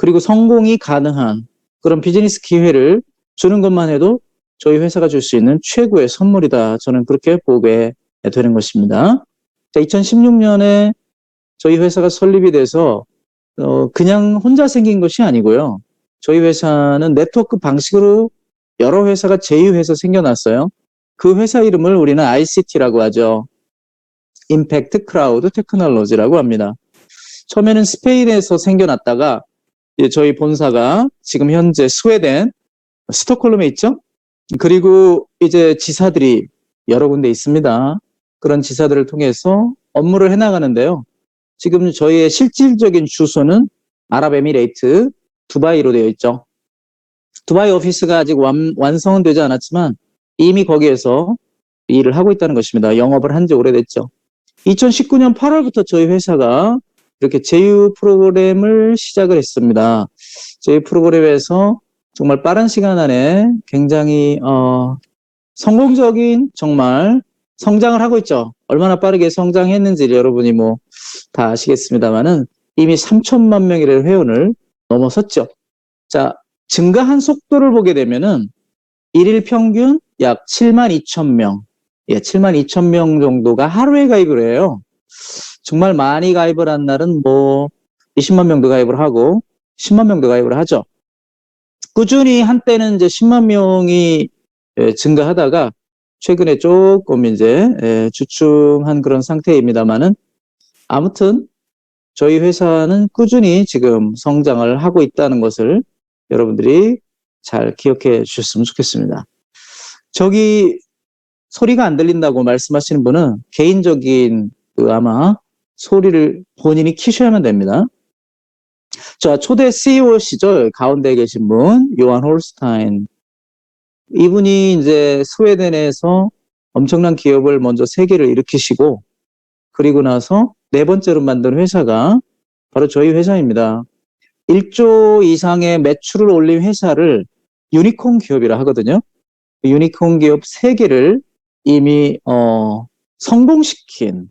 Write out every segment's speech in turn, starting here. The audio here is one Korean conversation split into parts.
그리고 성공이 가능한 그런 비즈니스 기회를 주는 것만 해도 저희 회사가 줄 수 있는 최고의 선물이다. 저는 그렇게 보게 되는 것입니다. 2016년에 저희 회사가 설립이 돼서 그냥 혼자 생긴 것이 아니고요. 저희 회사는 네트워크 방식으로 여러 회사가 제휴해서 생겨났어요. 그 회사 이름을 우리는 ICT라고 하죠. 임팩트 클라우드 테크놀로지라고 합니다. 처음에는 스페인에서 생겨났다가 저희 본사가 지금 현재 스웨덴, 스톡홀름에 있죠. 그리고 이제 지사들이 여러 군데 있습니다. 그런 지사들을 통해서 업무를 해나가는데요. 지금 저희의 실질적인 주소는 아랍에미레이트 두바이로 되어 있죠. 두바이 오피스가 아직 완성은 되지 않았지만 이미 거기에서 일을 하고 있다는 것입니다. 영업을 한 지 오래됐죠. 2019년 8월부터 저희 회사가 이렇게 제휴 프로그램을 시작을 했습니다. 제휴 프로그램에서 정말 빠른 시간 안에 굉장히 성공적인 정말 성장을 하고 있죠. 얼마나 빠르게 성장했는지 여러분이 뭐 다 아시겠습니다만은 이미 3천만 명이라는 회원을 넘어섰죠. 자, 증가한 속도를 보게 되면은 일일 평균 약 7만 2천 명, 7만 2천 명 정도가 하루에 가입을 해요. 정말 많이 가입을 한 날은 뭐 20만 명도 가입을 하고 10만 명도 가입을 하죠. 꾸준히 한때는 이제 10만 명이 증가하다가 최근에 조금 이제 주춤한 그런 상태입니다만은 아무튼 저희 회사는 꾸준히 지금 성장을 하고 있다는 것을 여러분들이 잘 기억해 주셨으면 좋겠습니다. 저기 소리가 안 들린다고 말씀하시는 분은 개인적인 아마 소리를 본인이 키셔야만 됩니다. 자, 초대 CEO시죠. 가운데 계신 분, 요한 홀스타인. 이분이 이제 스웨덴에서 엄청난 기업을 먼저 3개를 일으키시고, 그리고 나서 4번째로 만든 회사가 바로 저희 회사입니다. 1조 이상의 매출을 올린 회사를 유니콘 기업이라 하거든요. 유니콘 기업 3개를 이미 성공시킨,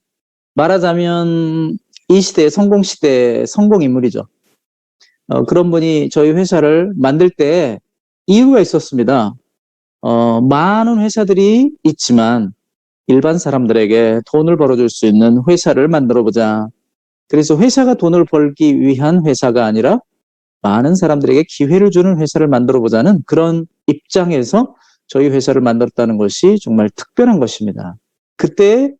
말하자면 이 시대의 성공시대의 성공인물이죠. 그런 분이 저희 회사를 만들 때 이유가 있었습니다. 많은 회사들이 있지만 일반 사람들에게 돈을 벌어줄 수 있는 회사를 만들어보자. 그래서 회사가 돈을 벌기 위한 회사가 아니라 많은 사람들에게 기회를 주는 회사를 만들어보자는 그런 입장에서 저희 회사를 만들었다는 것이 정말 특별한 것입니다. 그때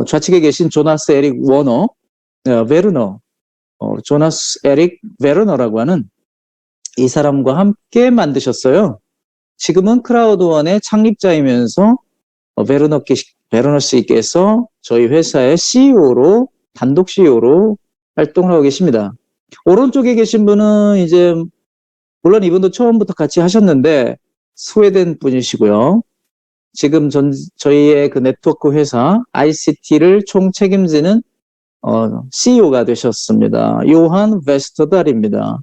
좌측에 계신 조나스 에릭 워너, 베르너, 조나스 에릭 베르너라고 하는 이 사람과 함께 만드셨어요. 지금은 크라우드원의 창립자이면서 베르너 씨께서 저희 회사의 CEO로, 단독 CEO로 활동을 하고 계십니다. 오른쪽에 계신 분은 이제 물론 이분도 처음부터 같이 하셨는데 스웨덴 분이시고요. 지금 저희의 그 네트워크 회사 ICT를 총 책임지는 CEO가 되셨습니다. 요한 베스터달입니다.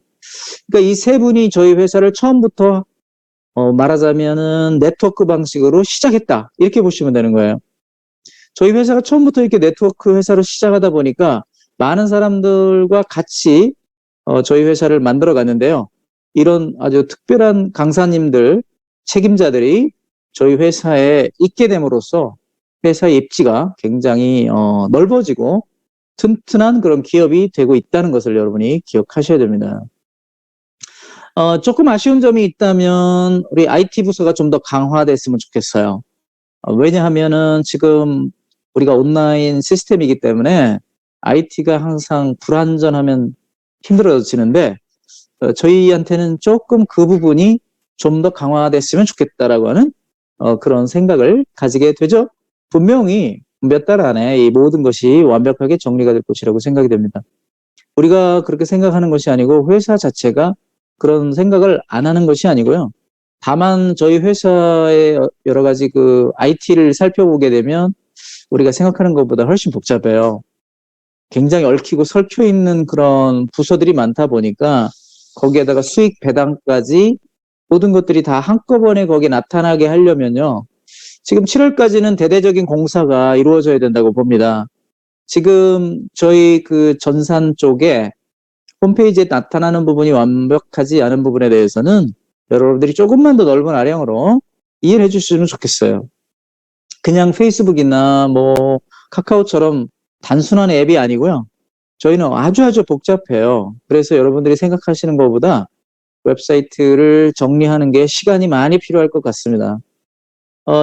그러니까 이 3분이 저희 회사를 처음부터 말하자면은 네트워크 방식으로 시작했다. 이렇게 보시면 되는 거예요. 저희 회사가 처음부터 이렇게 네트워크 회사로 시작하다 보니까 많은 사람들과 같이 저희 회사를 만들어 갔는데요. 이런 아주 특별한 강사님들, 책임자들이 저희 회사에 있게 됨으로써 회사의 입지가 굉장히 넓어지고 튼튼한 그런 기업이 되고 있다는 것을 여러분이 기억하셔야 됩니다. 조금 아쉬운 점이 있다면 우리 IT 부서가 좀 더 강화됐으면 좋겠어요. 왜냐하면은 지금 우리가 온라인 시스템이기 때문에 IT가 항상 불완전하면 힘들어지는데 저희한테는 조금 그 부분이 좀 더 강화됐으면 좋겠다라고 하는 그런 생각을 가지게 되죠. 분명히 몇 달 안에 이 모든 것이 완벽하게 정리가 될 것이라고 생각이 됩니다. 우리가 그렇게 생각하는 것이 아니고 회사 자체가 그런 생각을 안 하는 것이 아니고요. 다만 저희 회사의 여러 가지 그 IT를 살펴보게 되면 우리가 생각하는 것보다 훨씬 복잡해요. 굉장히 얽히고 설켜 있는 그런 부서들이 많다 보니까 거기에다가 수익 배당까지 모든 것들이 다 한꺼번에 거기에 나타나게 하려면요. 지금 7월까지는 대대적인 공사가 이루어져야 된다고 봅니다. 지금 저희 그 전산 쪽에 홈페이지에 나타나는 부분이 완벽하지 않은 부분에 대해서는 여러분들이 조금만 더 넓은 아량으로 이해를 해주시면 좋겠어요. 그냥 페이스북이나 뭐 카카오처럼 단순한 앱이 아니고요. 저희는 아주 복잡해요. 그래서 여러분들이 생각하시는 것보다 웹사이트를 정리하는 게 시간이 많이 필요할 것 같습니다.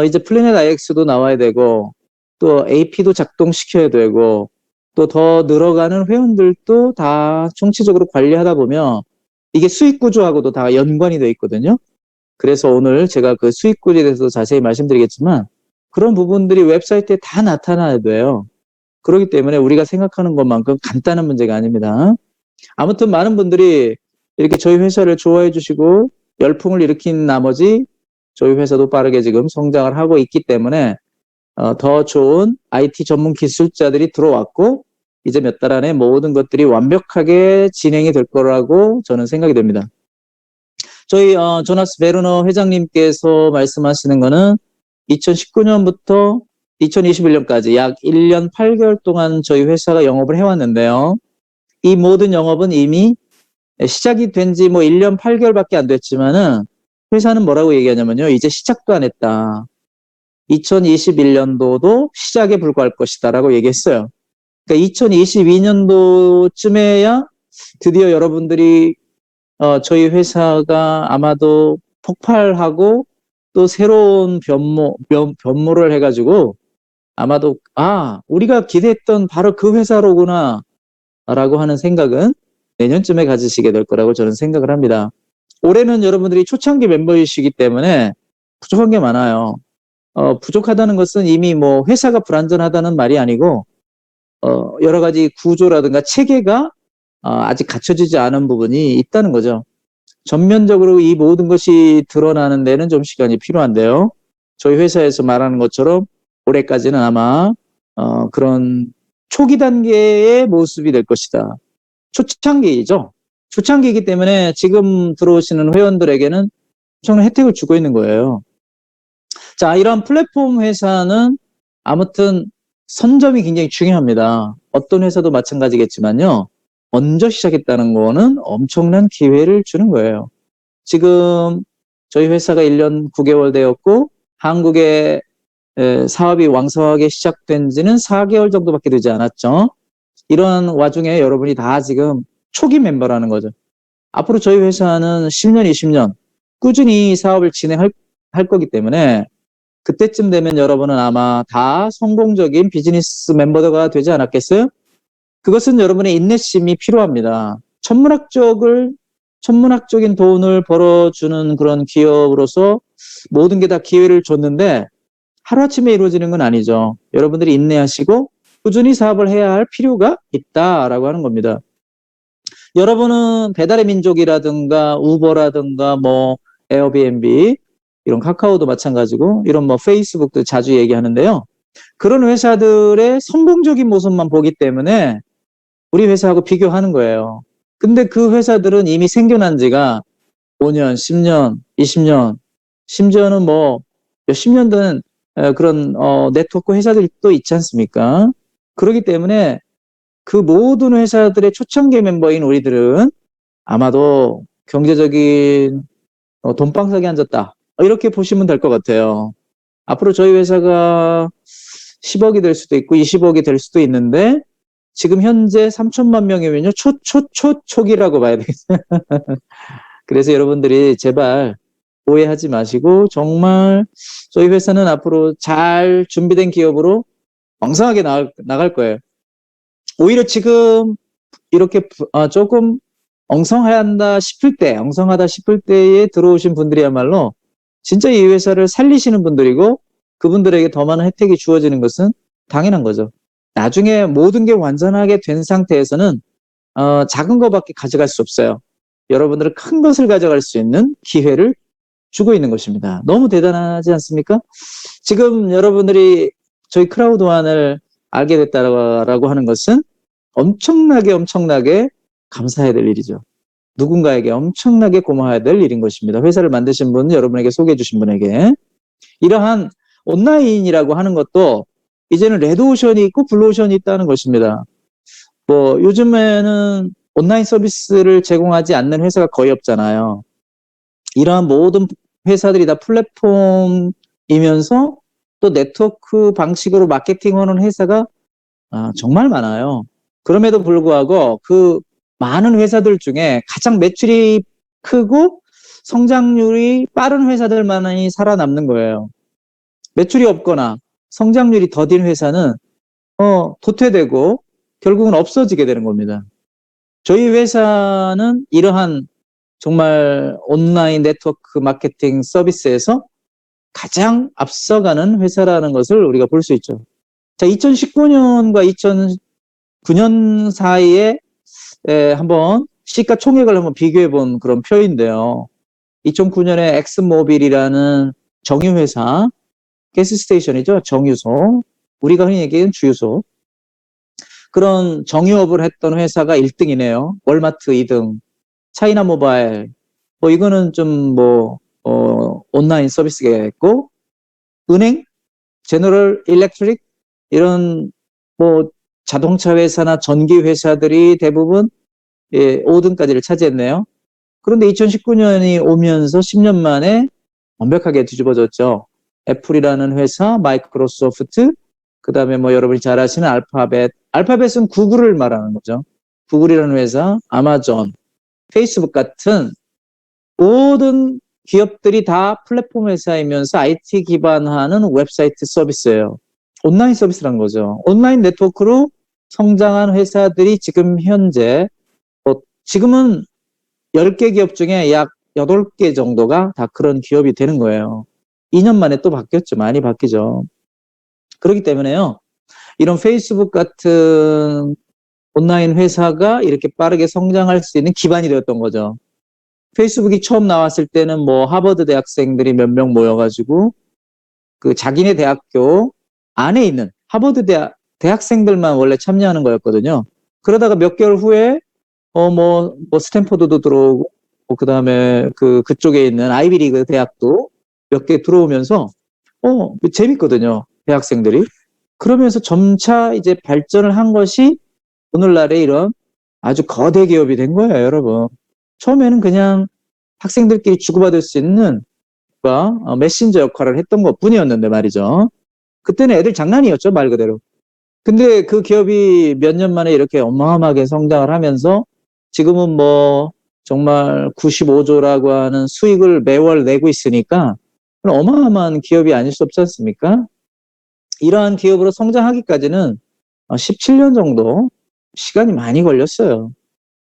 이제 플래닛 IX도 나와야 되고, 또 AP도 작동시켜야 되고, 또 더 늘어가는 회원들도 다 총체적으로 관리하다 보면 이게 수익 구조하고도 다 연관이 되어 있거든요. 그래서 오늘 제가 그 수익 구조에 대해서 자세히 말씀드리겠지만 그런 부분들이 웹사이트에 다 나타나야 돼요. 그렇기 때문에 우리가 생각하는 것만큼 간단한 문제가 아닙니다. 아무튼 많은 분들이 이렇게 저희 회사를 좋아해 주시고 열풍을 일으킨 나머지 저희 회사도 빠르게 지금 성장을 하고 있기 때문에 더 좋은 IT 전문 기술자들이 들어왔고 이제 몇 달 안에 모든 것들이 완벽하게 진행이 될 거라고 저는 생각이 됩니다. 저희 조나스 베르너 회장님께서 말씀하시는 거는 2019년부터 2021년까지 약 1년 8개월 동안 저희 회사가 영업을 해왔는데요. 이 모든 영업은 이미 시작이 된 지 뭐 1년 8개월밖에 안 됐지만은 회사는 뭐라고 얘기하냐면요. 이제 시작도 안 했다. 2021년도도 시작에 불과할 것이다라고 얘기했어요. 그러니까 2022년도쯤에야 드디어 여러분들이 저희 회사가 아마도 폭발하고 또 새로운 변모를 해가지고 아마도 우리가 기대했던 바로 그 회사로구나 라고 하는 생각은 내년쯤에 가지시게 될 거라고 저는 생각을 합니다. 올해는 여러분들이 초창기 멤버이시기 때문에 부족한 게 많아요. 부족하다는 것은 이미 뭐 회사가 불완전하다는 말이 아니고 여러 가지 구조라든가 체계가 아직 갖춰지지 않은 부분이 있다는 거죠. 전면적으로 이 모든 것이 드러나는 데는 좀 시간이 필요한데요. 저희 회사에서 말하는 것처럼 올해까지는 아마 그런 초기 단계의 모습이 될 것이다. 초창기이죠. 초창기이기 때문에 지금 들어오시는 회원들에게는 엄청난 혜택을 주고 있는 거예요. 자, 이런 플랫폼 회사는 아무튼 선점이 굉장히 중요합니다. 어떤 회사도 마찬가지겠지만요. 먼저 시작했다는 거는 엄청난 기회를 주는 거예요. 지금 저희 회사가 1년 9개월 되었고 한국에 사업이 왕성하게 시작된 지는 4개월 정도밖에 되지 않았죠. 이런 와중에 여러분이 다 지금 초기 멤버라는 거죠. 앞으로 저희 회사는 10년, 20년 꾸준히 사업을 진행할 거기 때문에 그때쯤 되면 여러분은 아마 다 성공적인 비즈니스 멤버가 되지 않았겠어요? 그것은 여러분의 인내심이 필요합니다. 천문학적인 돈을 벌어주는 그런 기업으로서 모든 게 다 기회를 줬는데 하루아침에 이루어지는 건 아니죠. 여러분들이 인내하시고 꾸준히 사업을 해야 할 필요가 있다라고 하는 겁니다. 여러분은 배달의 민족이라든가 우버라든가 뭐 에어비앤비 이런 카카오도 마찬가지고 이런 뭐 페이스북도 자주 얘기하는데요. 그런 회사들의 성공적인 모습만 보기 때문에 우리 회사하고 비교하는 거예요. 근데 그 회사들은 이미 생겨난 지가 5년, 10년, 20년, 심지어는 뭐 몇십 년 된 그런 네트워크 회사들도 있지 않습니까? 그렇기 때문에 그 모든 회사들의 초창기 멤버인 우리들은 아마도 경제적인 돈방석에 앉았다. 이렇게 보시면 될 것 같아요. 앞으로 저희 회사가 10억이 될 수도 있고 20억이 될 수도 있는데 지금 현재 3천만 명이면요. 초기라고 봐야 되겠어요. 그래서 여러분들이 제발 오해하지 마시고 정말 저희 회사는 앞으로 잘 준비된 기업으로 왕성하게 나갈 거예요. 오히려 지금 이렇게 조금 엉성하다 싶을 때에 들어오신 분들이야말로 진짜 이 회사를 살리시는 분들이고 그분들에게 더 많은 혜택이 주어지는 것은 당연한 거죠. 나중에 모든 게 완전하게 된 상태에서는 작은 것밖에 가져갈 수 없어요. 여러분들은 큰 것을 가져갈 수 있는 기회를 주고 있는 것입니다. 너무 대단하지 않습니까? 지금 여러분들이 저희 크라우드완을 알게 됐다라고 하는 것은 엄청나게 감사해야 될 일이죠. 누군가에게 엄청나게 고마워야 될 일인 것입니다. 회사를 만드신 분, 여러분에게 소개해 주신 분에게. 이러한 온라인이라고 하는 것도 이제는 레드오션이 있고 블루오션이 있다는 것입니다. 뭐 요즘에는 온라인 서비스를 제공하지 않는 회사가 거의 없잖아요. 이러한 모든 회사들이 다 플랫폼이면서 또 네트워크 방식으로 마케팅하는 회사가 정말 많아요. 그럼에도 불구하고 그 많은 회사들 중에 가장 매출이 크고 성장률이 빠른 회사들만이 살아남는 거예요. 매출이 없거나 성장률이 더딘 회사는 도태되고 결국은 없어지게 되는 겁니다. 저희 회사는 이러한 정말 온라인 네트워크 마케팅 서비스에서 가장 앞서가는 회사라는 것을 우리가 볼 수 있죠. 자, 2019년과 2009년 사이에 한번 시가총액을 한번 비교해 본 그런 표인데요. 2009년에 엑스모빌이라는 정유회사, 가스스테이션이죠. 정유소. 우리가 흔히 얘기하는 주유소. 그런 정유업을 했던 회사가 1등이네요. 월마트 2등, 차이나 모바일. 이거는 좀 온라인 서비스가 있고, 은행, 제너럴 일렉트릭, 이런 자동차 회사나 전기 회사들이 대부분 5등까지를 차지했네요. 그런데 2019년이 오면서 10년 만에 완벽하게 뒤집어졌죠. 애플이라는 회사, 마이크로소프트, 그 다음에 여러분이 잘 아시는 알파벳. 알파벳은 구글을 말하는 거죠. 구글이라는 회사, 아마존, 페이스북 같은 모든 기업들이 다 플랫폼 회사이면서 IT 기반하는 웹사이트 서비스예요. 온라인 서비스란 거죠. 온라인 네트워크로 성장한 회사들이 지금 현재 지금은 10개 기업 중에 약 8개 정도가 다 그런 기업이 되는 거예요. 2년 만에 또 바뀌었죠. 많이 바뀌죠. 그렇기 때문에요. 이런 페이스북 같은 온라인 회사가 이렇게 빠르게 성장할 수 있는 기반이 되었던 거죠. 페이스북이 처음 나왔을 때는 하버드 대학생들이 몇 명 모여가지고 그 자기네 대학교 안에 있는 하버드 대학생들만 원래 참여하는 거였거든요. 그러다가 몇 개월 후에 스탠퍼드도 들어오고 그다음에 그쪽에 있는 아이비리그 대학도 몇 개 들어오면서 재밌거든요. 대학생들이. 그러면서 점차 이제 발전을 한 것이 오늘날의 이런 아주 거대 기업이 된 거예요, 여러분. 처음에는 그냥 학생들끼리 주고받을 수 있는 메신저 역할을 했던 것 뿐이었는데 말이죠. 그때는 애들 장난이었죠, 말 그대로. 근데 그 기업이 몇 년 만에 이렇게 어마어마하게 성장을 하면서 지금은 정말 95조라고 하는 수익을 매월 내고 있으니까 어마어마한 기업이 아닐 수 없지 않습니까? 이러한 기업으로 성장하기까지는 17년 정도 시간이 많이 걸렸어요.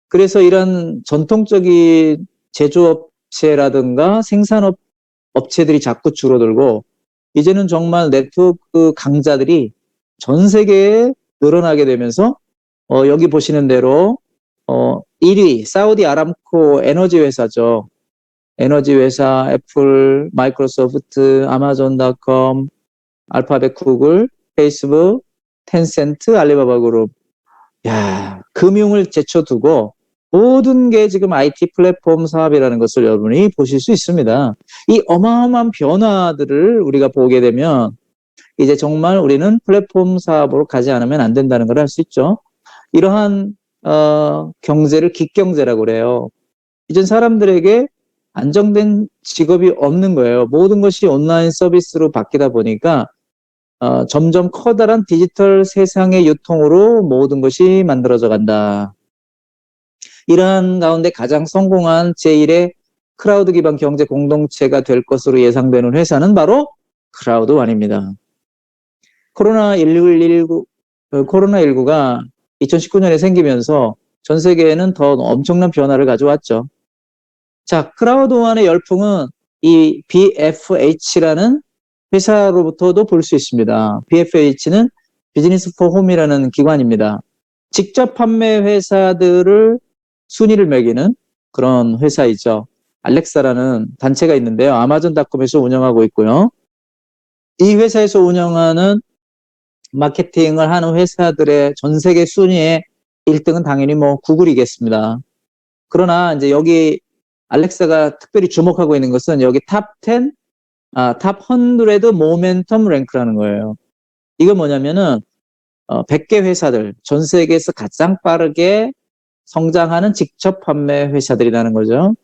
그래서 이런 전통적인 제조업체라든가 생산업 업체들이 자꾸 줄어들고 이제는 정말 네트워크 강자들이 전 세계에 늘어나게 되면서 여기 보시는 대로 1위 사우디 아람코 에너지 회사죠. 에너지 회사 애플, 마이크로소프트, 아마존닷컴, 알파벳, 구글, 페이스북, 텐센트, 알리바바 그룹. 야, 금융을 제쳐두고 모든 게 지금 IT 플랫폼 사업이라는 것을 여러분이 보실 수 있습니다. 이 어마어마한 변화들을 우리가 보게 되면 이제 정말 우리는 플랫폼 사업으로 가지 않으면 안 된다는 걸 알 수 있죠. 이러한 경제를 기경제라고 그래요. 이전 사람들에게 안정된 직업이 없는 거예요. 모든 것이 온라인 서비스로 바뀌다 보니까 점점 커다란 디지털 세상의 유통으로 모든 것이 만들어져 간다. 이러한 가운데 가장 성공한 제1의 크라우드 기반 경제 공동체가 될 것으로 예상되는 회사는 바로 크라우드원입니다. 코로나19가 2019년에 생기면서 전 세계에는 더 엄청난 변화를 가져왔죠. 자, 크라우드원의 열풍은 이 BFH라는 회사로부터도 볼 수 있습니다. BFH는 비즈니스 포 홈이라는 기관입니다. 직접 판매 회사들을 순위를 매기는 그런 회사이죠. 알렉사라는 단체가 있는데요. 아마존닷컴에서 운영하고 있고요. 이 회사에서 운영하는 마케팅을 하는 회사들의 전 세계 순위의 1등은 당연히 구글이겠습니다. 그러나 이제 여기 알렉사가 특별히 주목하고 있는 것은 여기 탑 100 모멘텀 랭크라는 거예요. 이건 뭐냐면은 100개 회사들, 전 세계에서 가장 빠르게 성장하는 직접 판매 회사들이라는 거죠.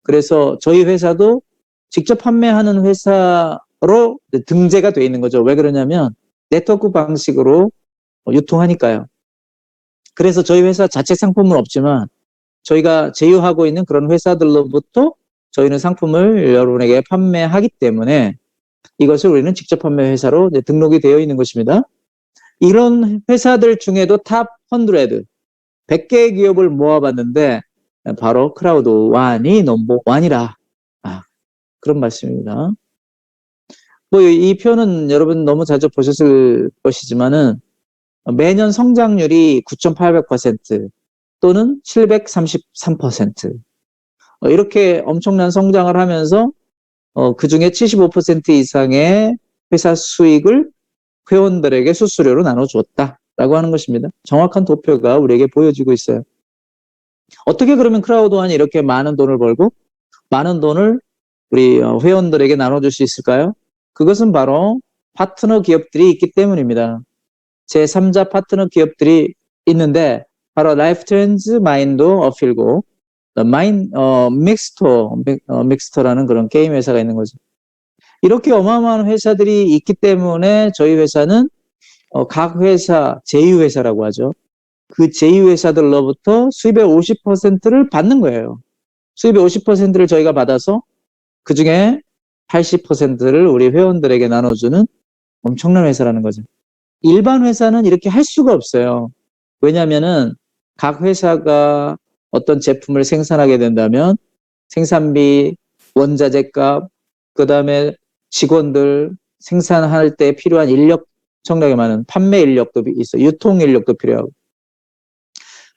그래서 저희 회사도 직접 판매하는 회사로 등재가 돼 있는 거죠. 왜 그러냐면 네트워크 방식으로 유통하니까요. 그래서 저희 회사 자체 상품은 없지만 저희가 제휴하고 있는 그런 회사들로부터 저희는 상품을 여러분에게 판매하기 때문에 이것을 우리는 직접 판매 회사로 등록이 되어 있는 것입니다. 이런 회사들 중에도 탑 100, 100개의 기업을 모아봤는데 바로 크라우드1이 넘버 1이라. 그런 말씀입니다. 뭐 이 표는 여러분 너무 자주 보셨을 것이지만은 매년 성장률이 9,800% 또는 733%. 이렇게 엄청난 성장을 하면서 그중에 75% 이상의 회사 수익을 회원들에게 수수료로 나눠주었다라고 하는 것입니다. 정확한 도표가 우리에게 보여지고 있어요. 어떻게 그러면 크라우드1이 이렇게 많은 돈을 벌고 많은 돈을 우리 회원들에게 나눠줄 수 있을까요? 그것은 바로 파트너 기업들이 있기 때문입니다. 제3자 파트너 기업들이 있는데 바로 라이프트렌즈, 마인도, 어필고 믹스터라는 그런 게임 회사가 있는 거죠. 이렇게 어마어마한 회사들이 있기 때문에 저희 회사는 각 회사 제휴회사라고 하죠. 그 제휴회사들로부터 수입의 50%를 받는 거예요. 수입의 50%를 저희가 받아서 그중에 80%를 우리 회원들에게 나눠주는 엄청난 회사라는 거죠. 일반 회사는 이렇게 할 수가 없어요. 왜냐하면은 각 회사가 어떤 제품을 생산하게 된다면 생산비, 원자재 값, 그 다음에 직원들, 생산할 때 필요한 인력 엄청나게 많은 판매 인력도 있어요. 유통 인력도 필요하고.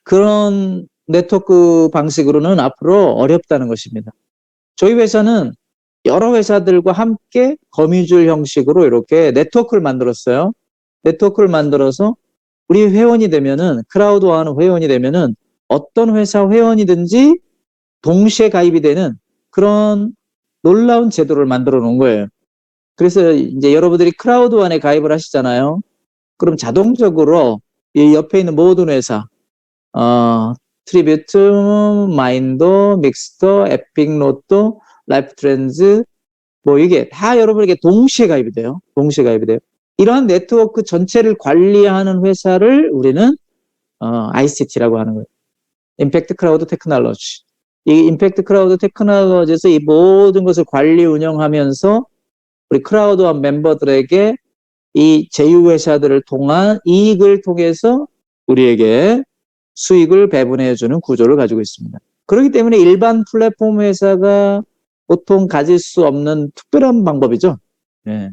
그런 네트워크 방식으로는 앞으로 어렵다는 것입니다. 저희 회사는 여러 회사들과 함께 거미줄 형식으로 이렇게 네트워크를 만들었어요. 네트워크를 만들어서 우리 회원이 되면은 크라우드1 회원이 되면은 어떤 회사 회원이든지 동시에 가입이 되는 그런 놀라운 제도를 만들어 놓은 거예요. 그래서 이제 여러분들이 크라우드1에 가입을 하시잖아요. 그럼 자동적으로 이 옆에 있는 모든 회사, 트리뷰트, 마인도, 믹스터, 에픽 로또, 라이프 트렌즈, 뭐 이게 다 여러분에게 동시에 가입이 돼요. 동시에 가입이 돼요. 이러한 네트워크 전체를 관리하는 회사를 우리는 ICT라고 하는 거예요. 임팩트 크라우드 테크놀로지. 이 임팩트 크라우드 테크놀로지에서 이 모든 것을 관리 운영하면서 우리 크라우드원 멤버들에게 이 제휴회사들을 통한 이익을 통해서 우리에게 수익을 배분해주는 구조를 가지고 있습니다. 그렇기 때문에 일반 플랫폼 회사가 보통 가질 수 없는 특별한 방법이죠. 네.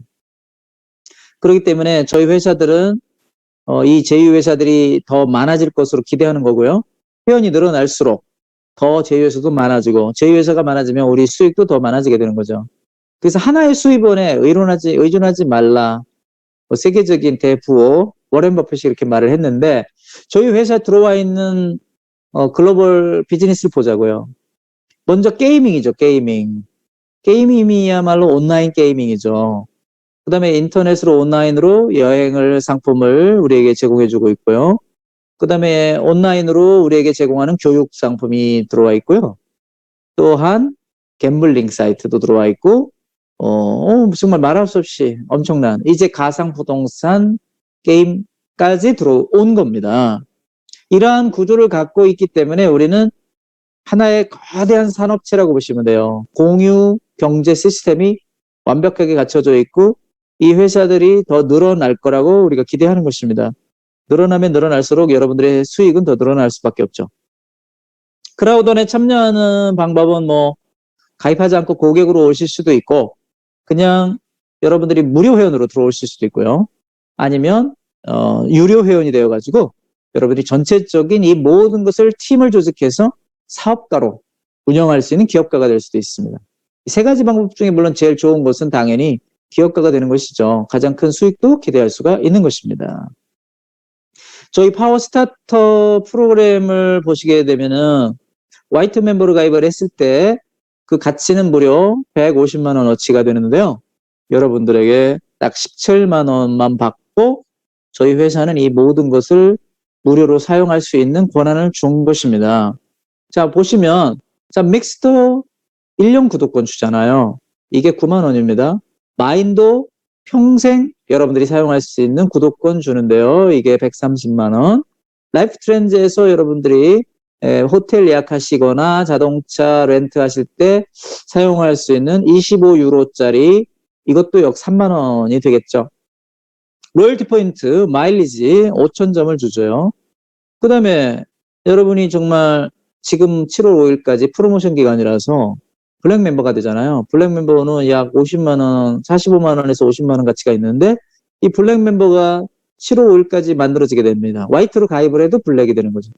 그렇기 때문에 저희 회사들은 이 제휴회사들이 더 많아질 것으로 기대하는 거고요. 회원이 늘어날수록 더 제휴회사도 많아지고 제휴회사가 많아지면 우리 수익도 더 많아지게 되는 거죠. 그래서 하나의 수입원에 의존하지 말라. 세계적인 대부호 워렌 버핏이 이렇게 말을 했는데 저희 회사에 들어와 있는 글로벌 비즈니스를 보자고요. 먼저 게이밍이죠. 게이밍이야말로 온라인 게이밍이죠. 그 다음에 인터넷으로 온라인으로 여행을 상품을 우리에게 제공해주고 있고요. 그 다음에 온라인으로 우리에게 제공하는 교육 상품이 들어와 있고요. 또한 갬블링 사이트도 들어와 있고 정말 말할 수 없이 엄청난 이제 가상 부동산 게임까지 들어온 겁니다. 이러한 구조를 갖고 있기 때문에 우리는 하나의 거대한 산업체라고 보시면 돼요. 공유 경제 시스템이 완벽하게 갖춰져 있고 이 회사들이 더 늘어날 거라고 우리가 기대하는 것입니다. 늘어나면 늘어날수록 여러분들의 수익은 더 늘어날 수밖에 없죠. 크라우드원에 참여하는 방법은 가입하지 않고 고객으로 오실 수도 있고 그냥 여러분들이 무료 회원으로 들어오실 수도 있고요. 아니면 유료 회원이 되어가지고 여러분들이 전체적인 이 모든 것을 팀을 조직해서 사업가로 운영할 수 있는 기업가가 될 수도 있습니다. 이 세 가지 방법 중에 물론 제일 좋은 것은 당연히 기업가가 되는 것이죠. 가장 큰 수익도 기대할 수가 있는 것입니다. 저희 파워 스타터 프로그램을 보시게 되면은 화이트 멤버로 가입을 했을 때 그 가치는 무려 150만 원어치가 되는데요. 여러분들에게 딱 17만 원만 받고 저희 회사는 이 모든 것을 무료로 사용할 수 있는 권한을 준 것입니다. 자, 보시면, 자, 믹스터 1년 구독권 주잖아요. 이게 9만 원입니다. 마인도 평생 여러분들이 사용할 수 있는 구독권 주는데요. 이게 130만 원. 라이프 트렌즈에서 여러분들이 호텔 예약하시거나 자동차 렌트 하실 때 사용할 수 있는 25유로짜리 이것도 약 3만 원이 되겠죠. 로열티 포인트, 마일리지 5,000점을 주죠. 그 다음에 여러분이 정말 지금 7월 5일까지 프로모션 기간이라서 블랙 멤버가 되잖아요. 블랙 멤버는 약 50만 원, 45만 원에서 50만 원 가치가 있는데 이 블랙 멤버가 7월 5일까지 만들어지게 됩니다. 화이트로 가입을 해도 블랙이 되는 거죠.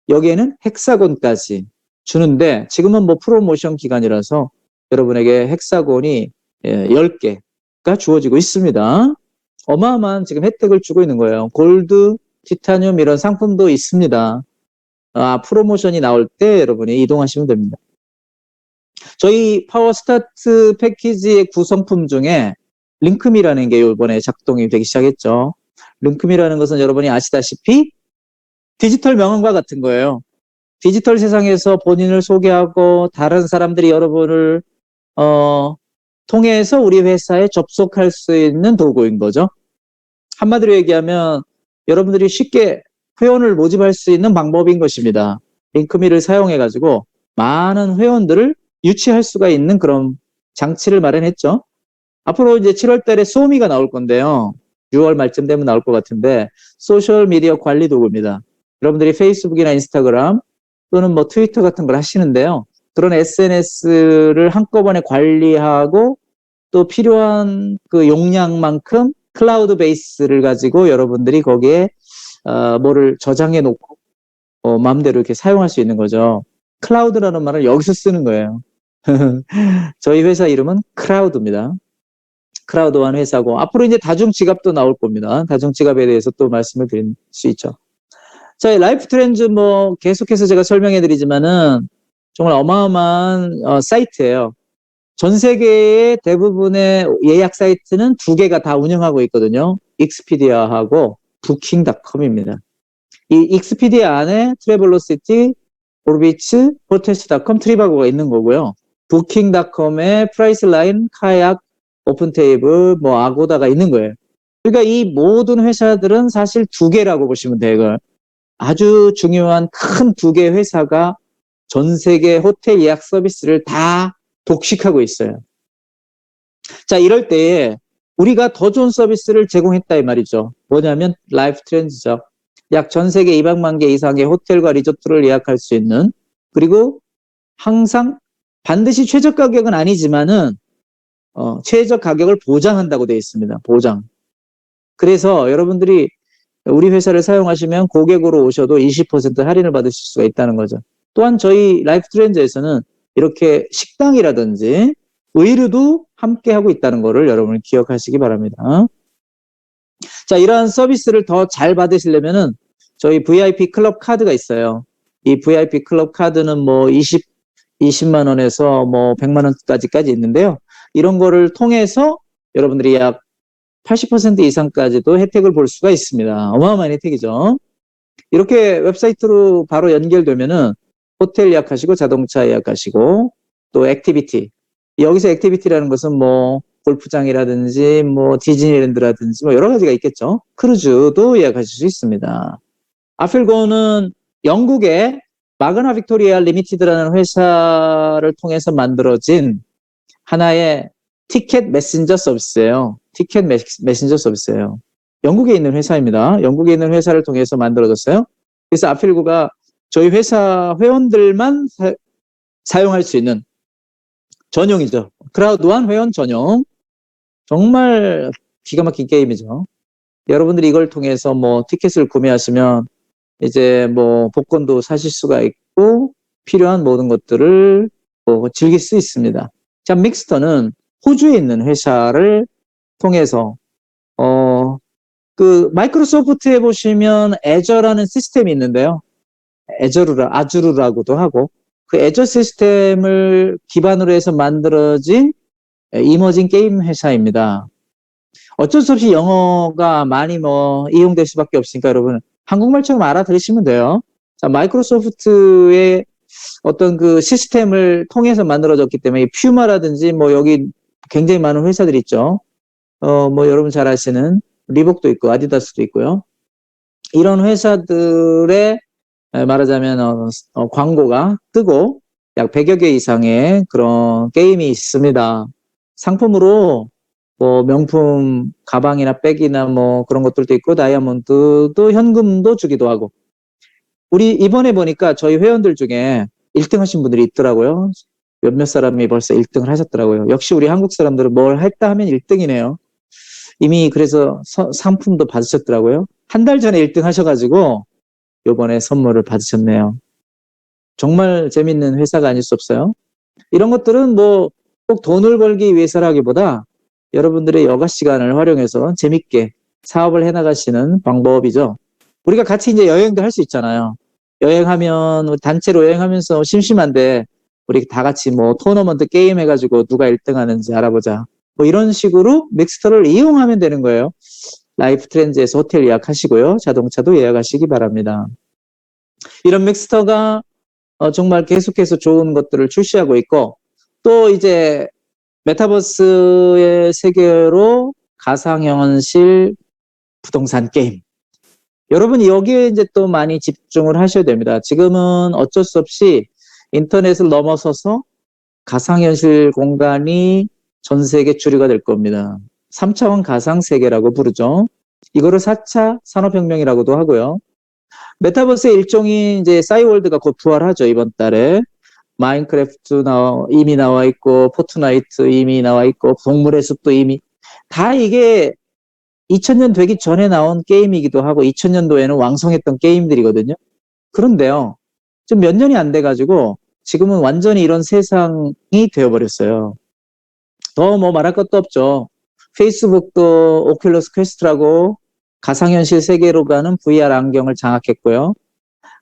여기에는 헥사곤까지 주는데 지금은 뭐 프로모션 기간이라서 여러분에게 헥사곤이 10개가 주어지고 있습니다. 어마어마한 지금 혜택을 주고 있는 거예요. 골드, 티타늄 이런 상품도 있습니다. 프로모션이 나올 때 여러분이 이동하시면 됩니다. 저희 파워 스타트 패키지의 구성품 중에 링크미라는 게 이번에 작동이 되기 시작했죠. 링크미라는 것은 여러분이 아시다시피 디지털 명함과 같은 거예요. 디지털 세상에서 본인을 소개하고 다른 사람들이 여러분을 통해서 우리 회사에 접속할 수 있는 도구인 거죠. 한마디로 얘기하면 여러분들이 쉽게 회원을 모집할 수 있는 방법인 것입니다. 링크미를 사용해 가지고 많은 회원들을 유치할 수가 있는 그런 장치를 마련했죠. 앞으로 이제 7월 달에 소미가 나올 건데요. 6월 말쯤 되면 나올 것 같은데 소셜 미디어 관리 도구입니다. 여러분들이 페이스북이나 인스타그램 또는 뭐 트위터 같은 걸 하시는데요. 그런 SNS를 한꺼번에 관리하고 또 필요한 그 용량만큼 클라우드 베이스를 가지고 여러분들이 거기에 뭐를 저장해 놓고 마음대로 이렇게 사용할 수 있는 거죠. 클라우드라는 말을 여기서 쓰는 거예요. 저희 회사 이름은 크라우드입니다. 크라우드한 회사고 앞으로 이제 다중지갑도 나올 겁니다. 다중지갑에 대해서 또 말씀을 드릴 수 있죠. 자, 라이프 트렌즈 뭐 계속해서 제가 설명해 드리지만은 정말 어마어마한 사이트예요. 전 세계의 대부분의 예약 사이트는 두 개가 다 운영하고 있거든요. 익스피디아하고 부킹닷컴입니다. 이 익스피디아 안에 트래블러시티, 오르비츠, 호텔스.com, 트리바고가 있는 거고요. 부킹닷컴에 프라이스라인, 카약, 오픈테이블, 뭐 아고다가 있는 거예요. 그러니까 이 모든 회사들은 사실 두 개라고 보시면 돼요. 이걸. 아주 중요한 큰 두 개 회사가 전 세계 호텔 예약 서비스를 다 독식하고 있어요. 자, 이럴 때에 우리가 더 좋은 서비스를 제공했다 이 말이죠. 뭐냐면 라이프 트렌즈죠. 약 전 세계 200만 개 이상의 호텔과 리조트를 예약할 수 있는, 그리고 항상 반드시 최저 가격은 아니지만은 최저 가격을 보장한다고 되어 있습니다. 보장. 그래서 여러분들이 우리 회사를 사용하시면 고객으로 오셔도 20% 할인을 받으실 수가 있다는 거죠. 또한 저희 라이프 트렌즈에서는 이렇게 식당이라든지 의류도 함께 하고 있다는 거를 여러분이 기억하시기 바랍니다. 자, 이러한 서비스를 더 잘 받으시려면은 저희 VIP 클럽 카드가 있어요. 이 VIP 클럽 카드는 뭐 20만 원에서 뭐 100만 원까지까지 있는데요. 이런 거를 통해서 여러분들이 약 80% 이상까지도 혜택을 볼 수가 있습니다. 어마어마한 혜택이죠. 이렇게 웹사이트로 바로 연결되면은 호텔 예약하시고 자동차 예약하시고 또 액티비티. 여기서 액티비티라는 것은 뭐 골프장이라든지 뭐 디즈니랜드라든지 뭐 여러 가지가 있겠죠. 크루즈도 예약하실 수 있습니다. 아필고는 영국의 마그나 빅토리아 리미티드라는 회사를 통해서 만들어진 하나의 티켓 메신저 서비스예요. 티켓 메신저 서비스예요. 영국에 있는 회사입니다. 영국에 있는 회사를 통해서 만들어졌어요. 그래서 아필고가 저희 회사 회원들만 사용할 수 있는 전용이죠. 크라우드한 회원 전용. 정말 기가 막힌 게임이죠. 여러분들이 이걸 통해서 뭐 티켓을 구매하시면 이제 뭐 복권도 사실 수가 있고 필요한 모든 것들을 뭐 즐길 수 있습니다. 자, 믹스터는 호주에 있는 회사를 통해서 그 마이크로소프트에 보시면 애저라는 시스템이 있는데요. 아주르라고도 하고 그 애저 시스템을 기반으로 해서 만들어진 이머징 게임 회사입니다. 어쩔 수 없이 영어가 많이 뭐 이용될 수밖에 없으니까 여러분 한국말처럼 알아들으시면 돼요. 자, 마이크로소프트의 어떤 그 시스템을 통해서 만들어졌기 때문에 퓨마라든지 뭐 여기 굉장히 많은 회사들이 있죠. 뭐 여러분 잘 아시는 리복도 있고 아디다스도 있고요. 이런 회사들의 말하자면 광고가 뜨고 약 100여 개 이상의 그런 게임이 있습니다. 상품으로 뭐 명품 가방이나 백이나 뭐 그런 것들도 있고 다이아몬드도 현금도 주기도 하고. 우리 이번에 보니까 저희 회원들 중에 1등 하신 분들이 있더라고요. 몇몇 사람이 벌써 1등을 하셨더라고요. 역시 우리 한국 사람들은 뭘 했다 하면 1등이네요. 이미 그래서 상품도 받으셨더라고요. 한 달 전에 1등 하셔가지고 요번에 선물을 받으셨네요. 정말 재밌는 회사가 아닐 수 없어요. 이런 것들은 뭐 꼭 돈을 벌기 위해서라기보다 여러분들의 여가 시간을 활용해서 재밌게 사업을 해나가시는 방법이죠. 우리가 같이 이제 여행도 할 수 있잖아요. 여행하면 단체로 여행하면서 심심한데 우리 다 같이 뭐 토너먼트 게임 해가지고 누가 1등 하는지 알아보자. 뭐 이런 식으로 믹스터를 이용하면 되는 거예요. 라이프 트렌즈에서 호텔 예약하시고요. 자동차도 예약하시기 바랍니다. 이런 믹스터가 정말 계속해서 좋은 것들을 출시하고 있고 또 이제 메타버스의 세계로 가상현실 부동산 게임. 여러분 여기에 이제 또 많이 집중을 하셔야 됩니다. 지금은 어쩔 수 없이 인터넷을 넘어서서 가상현실 공간이 전 세계 주류가 될 겁니다. 3차원 가상세계라고 부르죠. 이거를 4차 산업혁명이라고도 하고요. 메타버스의 일종이 이제 싸이월드가 곧 부활하죠, 이번 달에. 마인크래프트 이미 나와 있고, 포트나이트 이미 나와 있고, 동물의 숲도 이미. 다 이게 2000년 되기 전에 나온 게임이기도 하고, 2000년도에는 왕성했던 게임들이거든요. 그런데요, 좀 몇 년이 안 돼가지고, 지금은 완전히 이런 세상이 되어버렸어요. 더 뭐 말할 것도 없죠. 페이스북도 오큘러스 퀘스트라고 가상현실 세계로 가는 VR 안경을 장악했고요.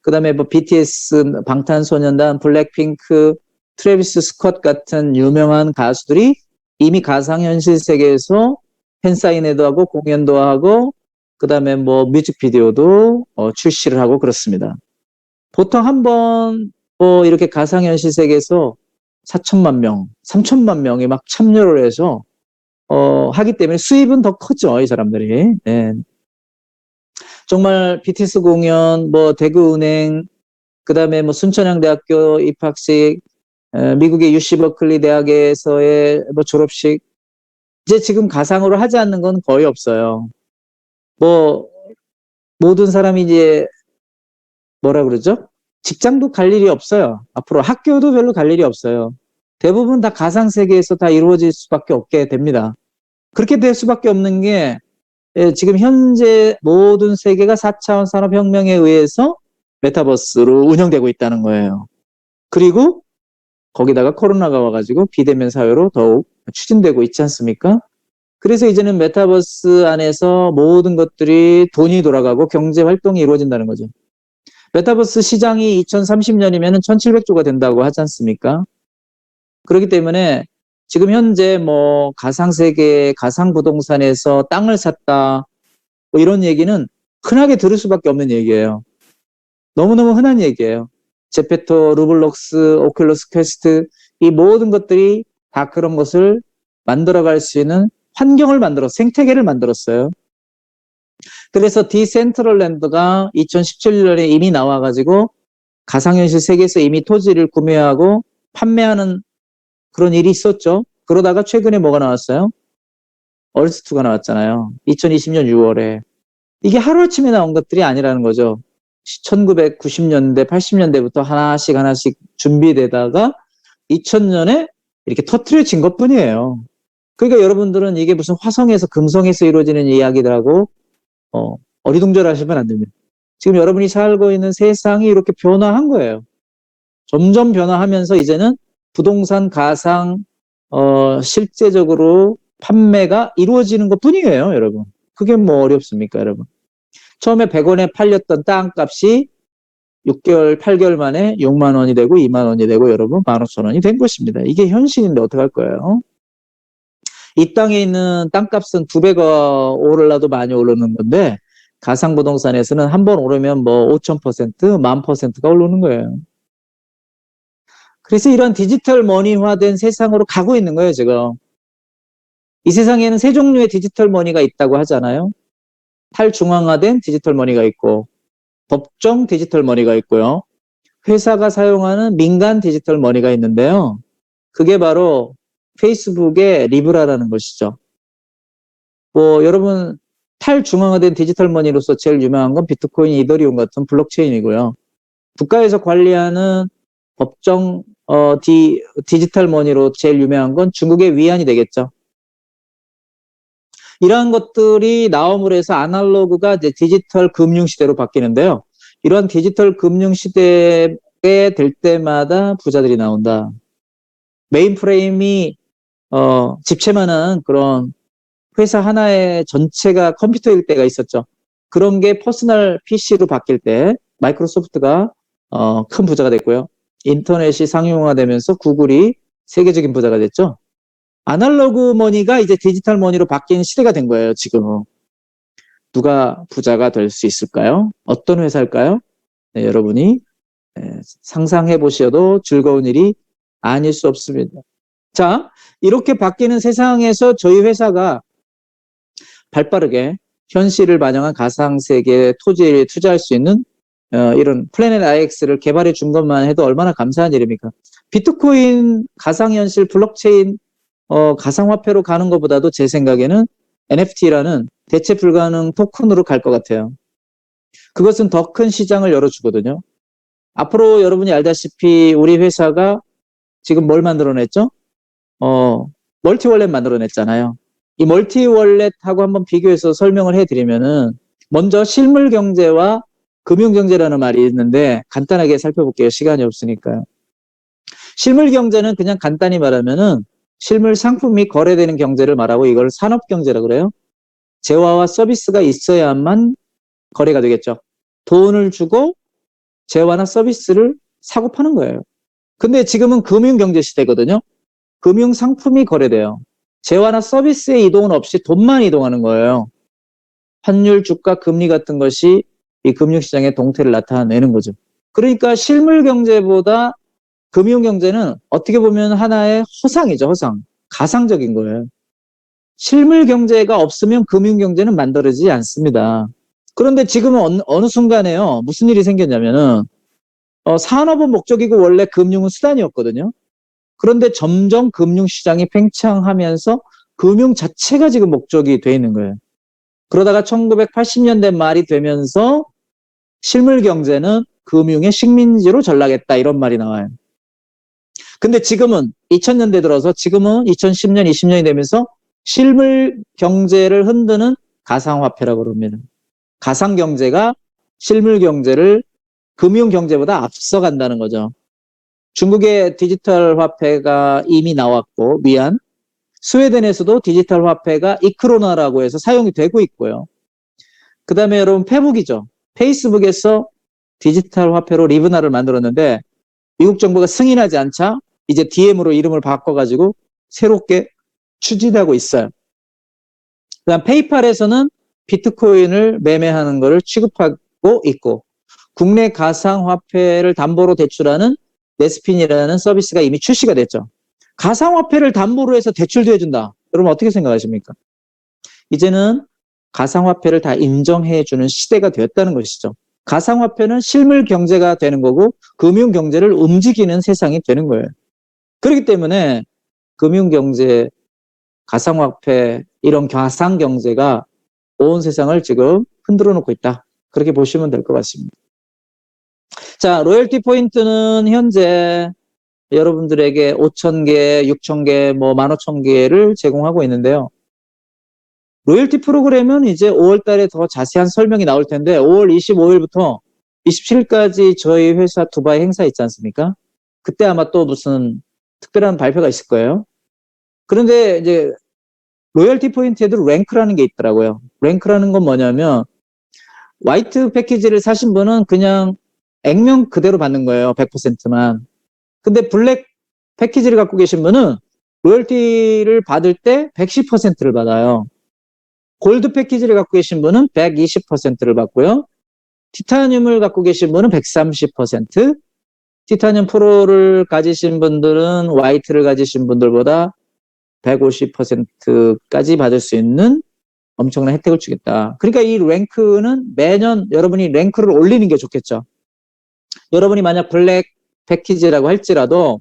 그 다음에 뭐 BTS, 방탄소년단, 블랙핑크, 트래비스 스콧 같은 유명한 가수들이 이미 가상현실 세계에서 팬사인회도 하고 공연도 하고 그 다음에 뭐 뮤직비디오도 출시를 하고 그렇습니다. 보통 한번 뭐 이렇게 가상현실 세계에서 4천만 명, 3천만 명이 막 참여를 해서 하기 때문에 수입은 더 크죠, 이 사람들이. 네. 정말 BTS 공연, 뭐 대구은행, 그 다음에 뭐 순천향대학교 입학식, 미국의 UC 버클리 대학에서의 뭐 졸업식, 이제 지금 가상으로 하지 않는 건 거의 없어요. 뭐 모든 사람이 이제 뭐라 그러죠? 직장도 갈 일이 없어요. 앞으로 학교도 별로 갈 일이 없어요. 대부분 다 가상 세계에서 다 이루어질 수밖에 없게 됩니다. 그렇게 될 수밖에 없는 게 지금 현재 모든 세계가 4차원 산업혁명에 의해서 메타버스로 운영되고 있다는 거예요. 그리고 거기다가 코로나가 와가지고 비대면 사회로 더욱 추진되고 있지 않습니까? 그래서 이제는 메타버스 안에서 모든 것들이 돈이 돌아가고 경제 활동이 이루어진다는 거죠. 메타버스 시장이 2030년이면 1700조가 된다고 하지 않습니까? 그렇기 때문에 지금 현재 뭐 가상세계, 가상부동산에서 땅을 샀다 뭐 이런 얘기는 흔하게 들을 수밖에 없는 얘기예요. 너무너무 흔한 얘기예요. 제페토, 루블록스, 오큘러스 퀘스트 이 모든 것들이 다 그런 것을 만들어갈 수 있는 환경을 생태계를 만들었어요. 그래서 디센트럴랜드가 2017년에 이미 나와가지고 가상현실 세계에서 이미 토지를 구매하고 판매하는 그런 일이 있었죠. 그러다가 최근에 뭐가 나왔어요? 얼스투가 나왔잖아요. 2020년 6월에. 이게 하루아침에 나온 것들이 아니라는 거죠. 1990년대, 80년대부터 하나씩 준비되다가 2000년에 이렇게 터트려진 것뿐이에요. 그러니까 여러분들은 이게 무슨 화성에서 금성에서 이루어지는 이야기들하고 어리둥절하시면 안 됩니다. 지금 여러분이 살고 있는 세상이 이렇게 변화한 거예요. 점점 변화하면서 이제는 부동산 가상 실제적으로 판매가 이루어지는 것뿐이에요, 여러분. 그게 뭐 어렵습니까, 여러분? 처음에 100원에 팔렸던 땅값이 6개월, 8개월 만에 6만 원이 되고 2만 원이 되고 여러분 15,000원이 된 것입니다. 이게 현실인데 어떡할 거예요? 이 땅에 있는 땅값은 2배가 오르려도 많이 오르는 건데 가상부동산에서는 한 번 오르면 뭐 5,000%, 10,000%가 오르는 거예요. 그래서 이런 디지털 머니화된 세상으로 가고 있는 거예요, 지금. 이 세상에는 세 종류의 디지털 머니가 있다고 하잖아요. 탈중앙화된 디지털 머니가 있고, 법정 디지털 머니가 있고요. 회사가 사용하는 민간 디지털 머니가 있는데요. 그게 바로 페이스북의 리브라라는 것이죠. 뭐 여러분 탈중앙화된 디지털 머니로서 제일 유명한 건 비트코인, 이더리움 같은 블록체인이고요. 국가에서 관리하는 법정 디지털 머니로 제일 유명한 건 중국의 위안이 되겠죠. 이러한 것들이 나옴으로 해서 아날로그가 이제 디지털 금융 시대로 바뀌는데요. 이런 디지털 금융 시대에 될 때마다 부자들이 나온다. 메인 프레임이 집채만한 그런 회사 하나의 전체가 컴퓨터일 때가 있었죠. 그런 게 퍼스널 PC로 바뀔 때 마이크로소프트가 큰 부자가 됐고요. 인터넷이 상용화되면서 구글이 세계적인 부자가 됐죠. 아날로그 머니가 이제 디지털 머니로 바뀌는 시대가 된 거예요, 지금. 누가 부자가 될 수 있을까요? 어떤 회사일까요? 네, 여러분이 상상해 보셔도 즐거운 일이 아닐 수 없습니다. 자, 이렇게 바뀌는 세상에서 저희 회사가 발빠르게 현실을 반영한 가상세계 토지에 투자할 수 있는 이런 플래닛 IX를 개발해 준 것만 해도 얼마나 감사한 일입니까? 비트코인, 가상현실, 블록체인, 가상화폐로 가는 것보다도 제 생각에는 NFT라는 대체 불가능 토큰으로 갈 것 같아요. 그것은 더 큰 시장을 열어주거든요. 앞으로 여러분이 알다시피 우리 회사가 지금 뭘 만들어냈죠? 멀티월렛 만들어냈잖아요. 이 멀티월렛하고 한번 비교해서 설명을 해드리면은 먼저 실물경제와 금융경제라는 말이 있는데 간단하게 살펴볼게요. 시간이 없으니까요. 실물경제는 그냥 간단히 말하면은 실물 상품이 거래되는 경제를 말하고 이걸 산업경제라고 그래요. 재화와 서비스가 있어야만 거래가 되겠죠. 돈을 주고 재화나 서비스를 사고 파는 거예요. 근데 지금은 금융경제 시대거든요. 금융상품이 거래돼요. 재화나 서비스의 이동은 없이 돈만 이동하는 거예요. 환율, 주가, 금리 같은 것이 이 금융시장의 동태를 나타내는 거죠. 그러니까 실물경제보다 금융경제는 어떻게 보면 하나의 허상이죠, 허상. 가상적인 거예요. 실물경제가 없으면 금융경제는 만들어지지 않습니다. 그런데 지금은 어느 순간에요. 무슨 일이 생겼냐면은 산업은 목적이고 원래 금융은 수단이었거든요. 그런데 점점 금융시장이 팽창하면서 금융 자체가 지금 목적이 돼 있는 거예요. 그러다가 1980년대 말이 되면서 실물경제는 금융의 식민지로 전락했다 이런 말이 나와요. 근데 지금은 2000년대 들어서 지금은 2010년, 20년이 되면서 실물경제를 흔드는 가상화폐라고 그럽니다. 가상경제가 실물경제를 금융경제보다 앞서간다는 거죠. 중국의 디지털 화폐가 이미 나왔고 위안, 스웨덴에서도 디지털 화폐가 이크로나라고 해서 사용이 되고 있고요. 그 다음에 여러분 페북이죠. 페이스북에서 디지털 화폐로 리브나를 만들었는데 미국 정부가 승인하지 않자 이제 DM으로 이름을 바꿔가지고 새롭게 추진하고 있어요. 그 다음 페이팔에서는 비트코인을 매매하는 것을 취급하고 있고 국내 가상화폐를 담보로 대출하는 네스핀이라는 서비스가 이미 출시가 됐죠. 가상화폐를 담보로 해서 대출도 해준다. 여러분 어떻게 생각하십니까? 이제는 가상화폐를 다 인정해주는 시대가 되었다는 것이죠. 가상화폐는 실물 경제가 되는 거고 금융경제를 움직이는 세상이 되는 거예요. 그렇기 때문에 금융경제, 가상화폐 이런 가상경제가 온 세상을 지금 흔들어 놓고 있다. 그렇게 보시면 될 것 같습니다. 자, 로열티 포인트는 현재 여러분들에게 5,000개, 6,000개, 뭐 15,000개를 제공하고 있는데요. 로열티 프로그램은 이제 5월 달에 더 자세한 설명이 나올 텐데 5월 25일부터 27일까지 저희 회사 두바이 행사 있지 않습니까? 그때 아마 또 무슨 특별한 발표가 있을 거예요. 그런데 이제 로열티 포인트에도 랭크라는 게 있더라고요. 랭크라는 건 뭐냐면 화이트 패키지를 사신 분은 그냥 액면 그대로 받는 거예요. 100%만. 근데 블랙 패키지를 갖고 계신 분은 로열티를 받을 때 110%를 받아요. 골드 패키지를 갖고 계신 분은 120%를 받고요. 티타늄을 갖고 계신 분은 130%, 티타늄 프로를 가지신 분들은 화이트를 가지신 분들보다 150%까지 받을 수 있는 엄청난 혜택을 주겠다. 그러니까 이 랭크는 매년 여러분이 랭크를 올리는 게 좋겠죠. 여러분이 만약 블랙 패키지라고 할지라도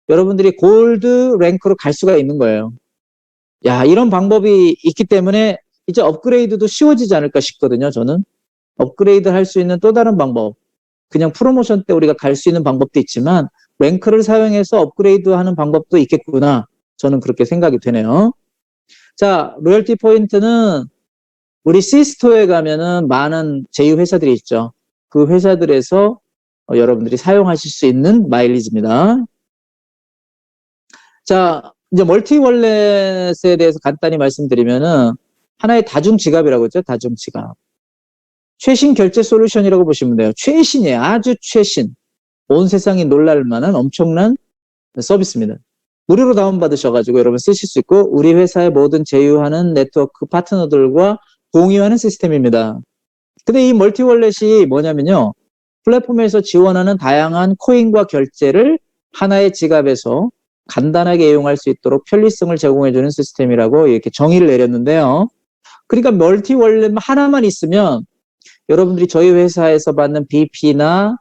여러분들이 골드 랭크로 갈 수가 있는 거예요. 야, 이런 방법이 있기 때문에 이제 업그레이드도 쉬워지지 않을까 싶거든요, 저는. 업그레이드 할 수 있는 또 다른 방법. 그냥 프로모션 때 우리가 갈 수 있는 방법도 있지만 랭크를 사용해서 업그레이드 하는 방법도 있겠구나. 저는 그렇게 생각이 되네요. 자, 로열티 포인트는 우리 C스토어에 가면은 많은 제휴 회사들이 있죠. 그 회사들에서 여러분들이 사용하실 수 있는 마일리지입니다. 자, 이제 멀티 월렛에 대해서 간단히 말씀드리면은 하나의 다중 지갑이라고 했죠. 다중 지갑. 최신 결제 솔루션이라고 보시면 돼요. 최신이에요. 아주 최신. 온 세상이 놀랄 만한 엄청난 서비스입니다. 무료로 다운받으셔가지고 여러분 쓰실 수 있고 우리 회사의 모든 제휴하는 네트워크 파트너들과 공유하는 시스템입니다. 근데 이 멀티 월렛이 뭐냐면요. 플랫폼에서 지원하는 다양한 코인과 결제를 하나의 지갑에서 간단하게 이용할 수 있도록 편리성을 제공해주는 시스템이라고 이렇게 정의를 내렸는데요. 그러니까 멀티 월렛 하나만 있으면 여러분들이 저희 회사에서 받는 BP나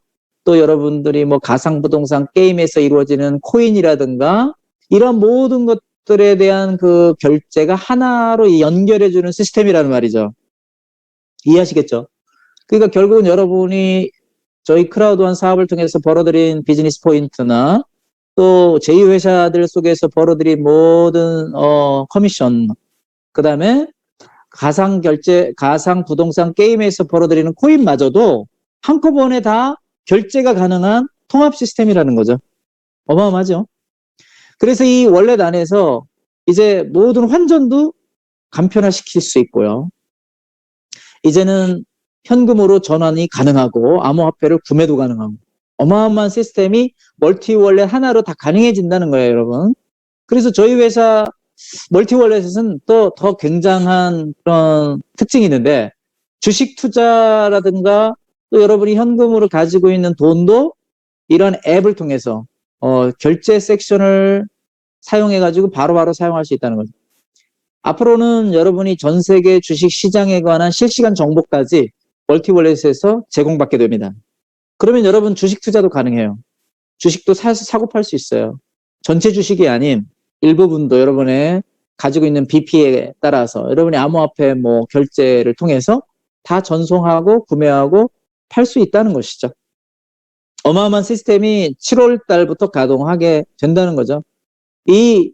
또 여러분들이 뭐 가상부동산 게임에서 이루어지는 코인이라든가 이런 모든 것들에 대한 그 결제가 하나로 연결해주는 시스템이라는 말이죠. 이해하시겠죠? 그러니까 결국은 여러분이 저희 크라우드원 사업을 통해서 벌어들인 비즈니스 포인트나 또 제2회사들 속에서 벌어들인 모든 커미션, 그 다음에 가상결제, 가상부동산 게임에서 벌어들이는 코인마저도 한꺼번에 다 결제가 가능한 통합 시스템이라는 거죠. 어마어마하죠. 그래서 이 월렛 안에서 이제 모든 환전도 간편화시킬 수 있고요. 이제는 현금으로 전환이 가능하고 암호화폐를 구매도 가능하고 어마어마한 시스템이 멀티 월렛 하나로 다 가능해진다는 거예요, 여러분. 그래서 저희 회사 멀티 월렛은 또 더 굉장한 그런 특징이 있는데 주식 투자라든가 또 여러분이 현금으로 가지고 있는 돈도 이런 앱을 통해서 결제 섹션을 사용해가지고 바로바로 사용할 수 있다는 거죠. 앞으로는 여러분이 전 세계 주식 시장에 관한 실시간 정보까지 멀티월렛에서 제공받게 됩니다. 그러면 여러분 주식 투자도 가능해요. 주식도 사고 팔 수 있어요. 전체 주식이 아닌 일부분도 여러분의 가지고 있는 BP에 따라서 여러분이 암호화폐 뭐 결제를 통해서 다 전송하고 구매하고 팔 수 있다는 것이죠. 어마어마한 시스템이 7월 달부터 가동하게 된다는 거죠. 이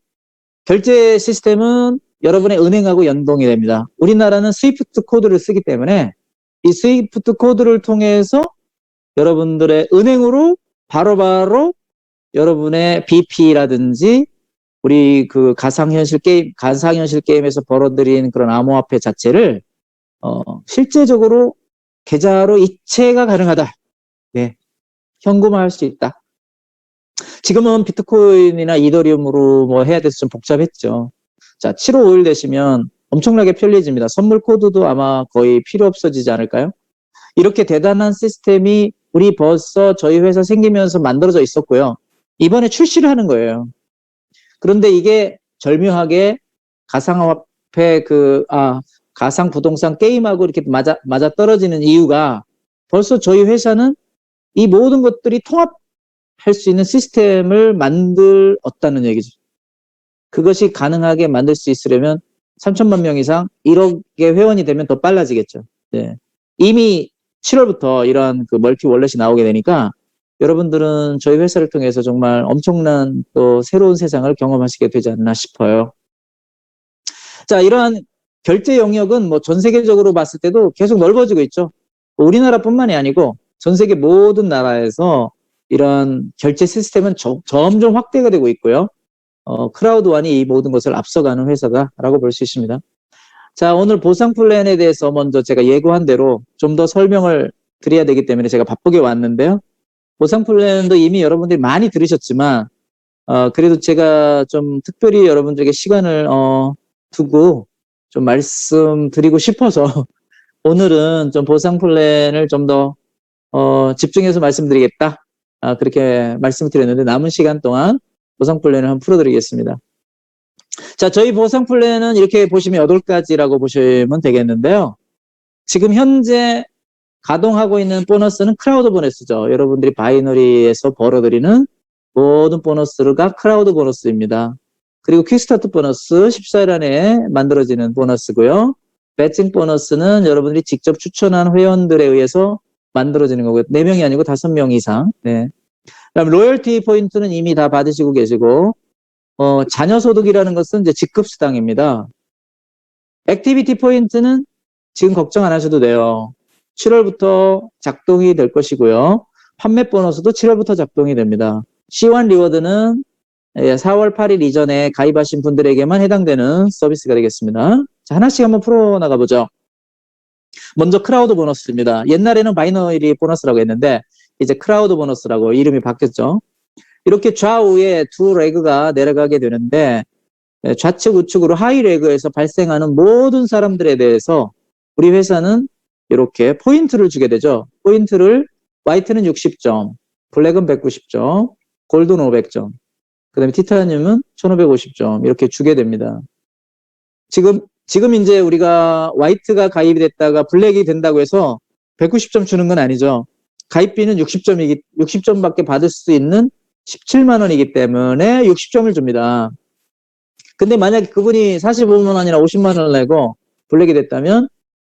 결제 시스템은 여러분의 은행하고 연동이 됩니다. 우리나라는 스위프트 코드를 쓰기 때문에 이 스위프트 코드를 통해서 여러분들의 은행으로 바로바로 여러분의 BP라든지 우리 그 가상현실 게임에서 벌어들인 그런 암호화폐 자체를 실제적으로 계좌로 이체가 가능하다. 네. 현금화할 수 있다. 지금은 비트코인이나 이더리움으로 뭐 해야 돼서 좀 복잡했죠. 자, 7월 5일 되시면 엄청나게 편리해집니다. 선물 코드도 아마 거의 필요 없어지지 않을까요? 이렇게 대단한 시스템이 우리 벌써 저희 회사 생기면서 만들어져 있었고요. 이번에 출시를 하는 거예요. 그런데 이게 절묘하게 가상화폐 가상 부동산 게임하고 이렇게 맞아 떨어지는 이유가 벌써 저희 회사는 이 모든 것들이 통합할 수 있는 시스템을 만들었다는 얘기죠. 그것이 가능하게 만들 수 있으려면 3천만 명 이상 1억의 회원이 되면 더 빨라지겠죠. 네. 이미 7월부터 이런 그 멀티 월렛이 나오게 되니까 여러분들은 저희 회사를 통해서 정말 엄청난 또 새로운 세상을 경험하시게 되지 않나 싶어요. 자, 이러한 결제 영역은 뭐 전 세계적으로 봤을 때도 계속 넓어지고 있죠. 우리나라뿐만이 아니고 전 세계 모든 나라에서 이런 결제 시스템은 점점 확대가 되고 있고요. 크라우드원이 이 모든 것을 앞서가는 회사다라고 볼 수 있습니다. 자, 오늘 보상 플랜에 대해서 먼저 제가 예고한 대로 좀 더 설명을 드려야 되기 때문에 제가 바쁘게 왔는데요. 보상 플랜도 이미 여러분들이 많이 들으셨지만 그래도 제가 좀 특별히 여러분들에게 시간을 두고 좀 말씀드리고 싶어서 오늘은 좀 보상 플랜을 좀 더 집중해서 말씀드리겠다. 그렇게 말씀을 드렸는데 남은 시간 동안 보상 플랜을 한번 풀어드리겠습니다. 자, 저희 보상 플랜은 이렇게 보시면 8가지라고 보시면 되겠는데요. 지금 현재 가동하고 있는 보너스는 크라우드 보너스죠. 여러분들이 바이너리에서 벌어들이는 모든 보너스가 크라우드 보너스입니다. 그리고 퀵스타트 보너스 14일 안에 만들어지는 보너스고요. 배칭 보너스는 여러분들이 직접 추천한 회원들에 의해서 만들어지는 거고요. 4명이 아니고 5명 이상. 네. 그다음 로열티 포인트는 이미 다 받으시고 계시고 자녀 소득이라는 것은 이제 직급 수당입니다. 액티비티 포인트는 지금 걱정 안 하셔도 돼요. 7월부터 작동이 될 것이고요. 판매 보너스도 7월부터 작동이 됩니다. C1 리워드는 4월 8일 이전에 가입하신 분들에게만 해당되는 서비스가 되겠습니다. 자, 하나씩 한번 풀어나가 보죠. 먼저 크라우드 보너스입니다. 옛날에는 바이너리 보너스라고 했는데 이제 크라우드 보너스라고 이름이 바뀌었죠. 이렇게 좌우에 두 레그가 내려가게 되는데 좌측 우측으로 하이 레그에서 발생하는 모든 사람들에 대해서 우리 회사는 이렇게 포인트를 주게 되죠. 포인트를 화이트는 60점, 블랙은 190점, 골드는 500점, 그 다음에 티타늄은 1550점 이렇게 주게 됩니다. 지금 이제 우리가 화이트가 가입이 됐다가 블랙이 된다고 해서 190점 주는 건 아니죠. 가입비는 60점밖에 받을 수 있는 17만 원이기 때문에 60점을 줍니다. 근데 만약에 그분이 45만 원이나 50만 원을 내고 블랙이 됐다면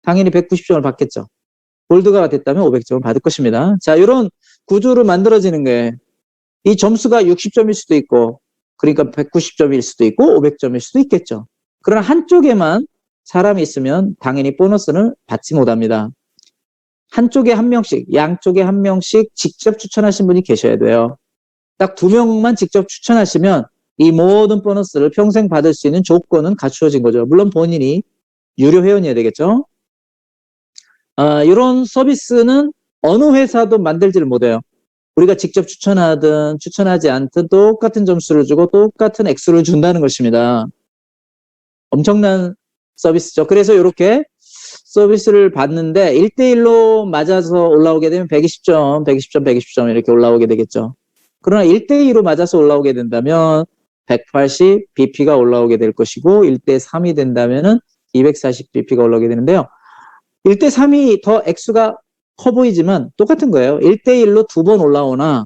당연히 190점을 받겠죠. 골드가 됐다면 500점을 받을 것입니다. 자, 이런 구조로 만들어지는 거예요. 이 점수가 60점일 수도 있고, 그러니까 190점일 수도 있고, 500점일 수도 있겠죠. 그러나 한쪽에만 사람이 있으면 당연히 보너스는 받지 못합니다. 한쪽에 한 명씩, 양쪽에 한 명씩 직접 추천하신 분이 계셔야 돼요. 딱 2명만 직접 추천하시면 이 모든 보너스를 평생 받을 수 있는 조건은 갖추어진 거죠. 물론 본인이 유료 회원이어야 되겠죠. 이런 서비스는 어느 회사도 만들지를 못해요. 우리가 직접 추천하든 추천하지 않든 똑같은 점수를 주고 똑같은 액수를 준다는 것입니다. 엄청난 서비스죠. 그래서 이렇게 서비스를 받는데 1대1로 맞아서 올라오게 되면 120점, 120점, 120점 이렇게 올라오게 되겠죠. 그러나 1대2로 맞아서 올라오게 된다면 180 BP가 올라오게 될 것이고 1대3이 된다면은 240 BP가 올라오게 되는데요. 1대3이 더 액수가 커 보이지만 똑같은 거예요. 1대1로 2번 올라오나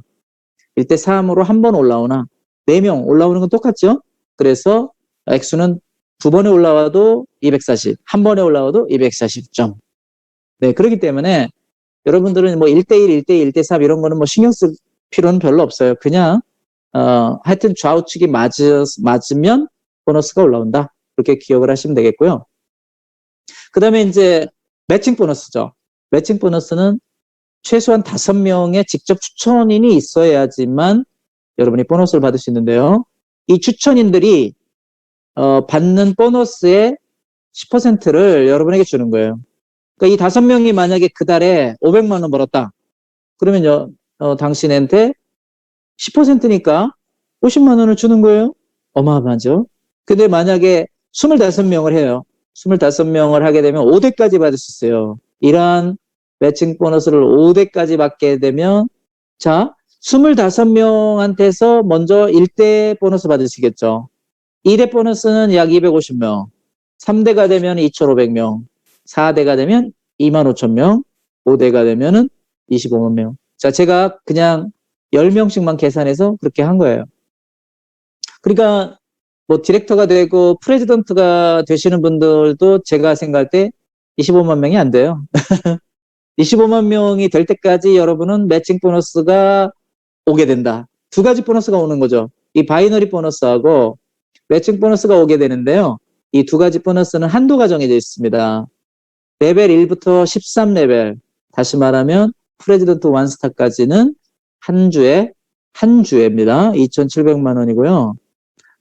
1대3으로 1번 올라오나 4명 올라오는 건 똑같죠. 그래서 액수는 2번에 올라와도 240, 1번에 올라와도 240점. 네, 그렇기 때문에 여러분들은 뭐 1대1, 1대2, 1대3 이런 거는 뭐 신경 쓸 필요는 별로 없어요. 그냥 하여튼 좌우측이 맞으면 보너스가 올라온다. 그렇게 기억을 하시면 되겠고요. 그 다음에 이제 매칭 보너스죠. 매칭 보너스는 최소한 5명의 직접 추천인이 있어야지만 여러분이 보너스를 받을 수 있는데요. 이 추천인들이 받는 보너스의 10%를 여러분에게 주는 거예요. 그러니까 이 5명이 만약에 그 달에 500만 원 벌었다. 그러면 당신한테 10%니까 50만 원을 주는 거예요. 어마어마하죠. 근데 만약에 25명을 해요. 25명을 하게 되면 5대까지 받을 수 있어요. 이러한 매칭 보너스를 5대까지 받게 되면 자, 25명한테서 먼저 1대 보너스 받으시겠죠. 2대 보너스는 약 250명, 3대가 되면 2,500명, 4대가 되면 25,000명, 5대가 되면은 25만 명. 자, 제가 그냥 10명씩만 계산해서 그렇게 한 거예요. 그러니까 뭐 디렉터가 되고 프레지던트가 되시는 분들도 제가 생각할 때 25만 명이 안 돼요. 25만 명이 될 때까지 여러분은 매칭 보너스가 오게 된다. 2가지 보너스가 오는 거죠. 이 바이너리 보너스하고 매칭 보너스가 오게 되는데요. 이 2가지 보너스는 한도가 정해져 있습니다. 레벨 1부터 13레벨, 다시 말하면 프레지던트 1스타까지는 한 주에입니다. 2,700만 원이고요.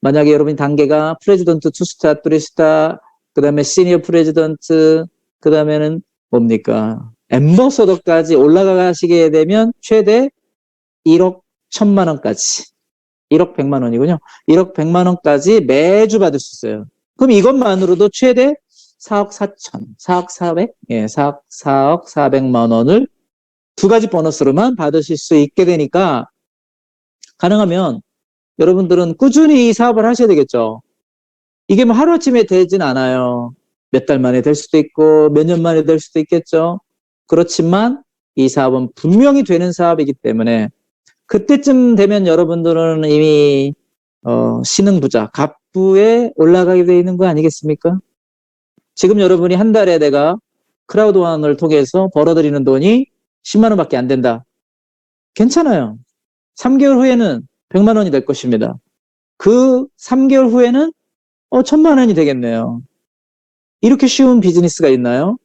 만약에 여러분이 단계가 프레지던트 2스타, 3스타, 그 다음에 시니어 프레지던트, 그 다음에는 뭡니까? 엠버서더까지 올라가시게 되면 최대 1억 1,000만 원까지, 1억 100만 원이군요. 1억 100만 원까지 매주 받을 수 있어요. 그럼 이것만으로도 최대 4억 4천, 4억 4백, 예, 4억 400만 원을 두 가지 보너스로만 받으실 수 있게 되니까 가능하면 여러분들은 꾸준히 이 사업을 하셔야 되겠죠. 이게 뭐 하루아침에 되진 않아요. 몇 달 만에 될 수도 있고 몇 년 만에 될 수도 있겠죠. 그렇지만 이 사업은 분명히 되는 사업이기 때문에 그때쯤 되면 여러분들은 이미 신흥부자, 갑부에 올라가게 돼 있는 거 아니겠습니까? 지금 여러분이 한 달에 내가 크라우드왕을 통해서 벌어들이는 돈이 10만 원밖에 안 된다. 괜찮아요. 3개월 후에는 100만 원이 될 것입니다. 그 3개월 후에는 1000만 원이 되겠네요. 이렇게 쉬운 비즈니스가 있나요?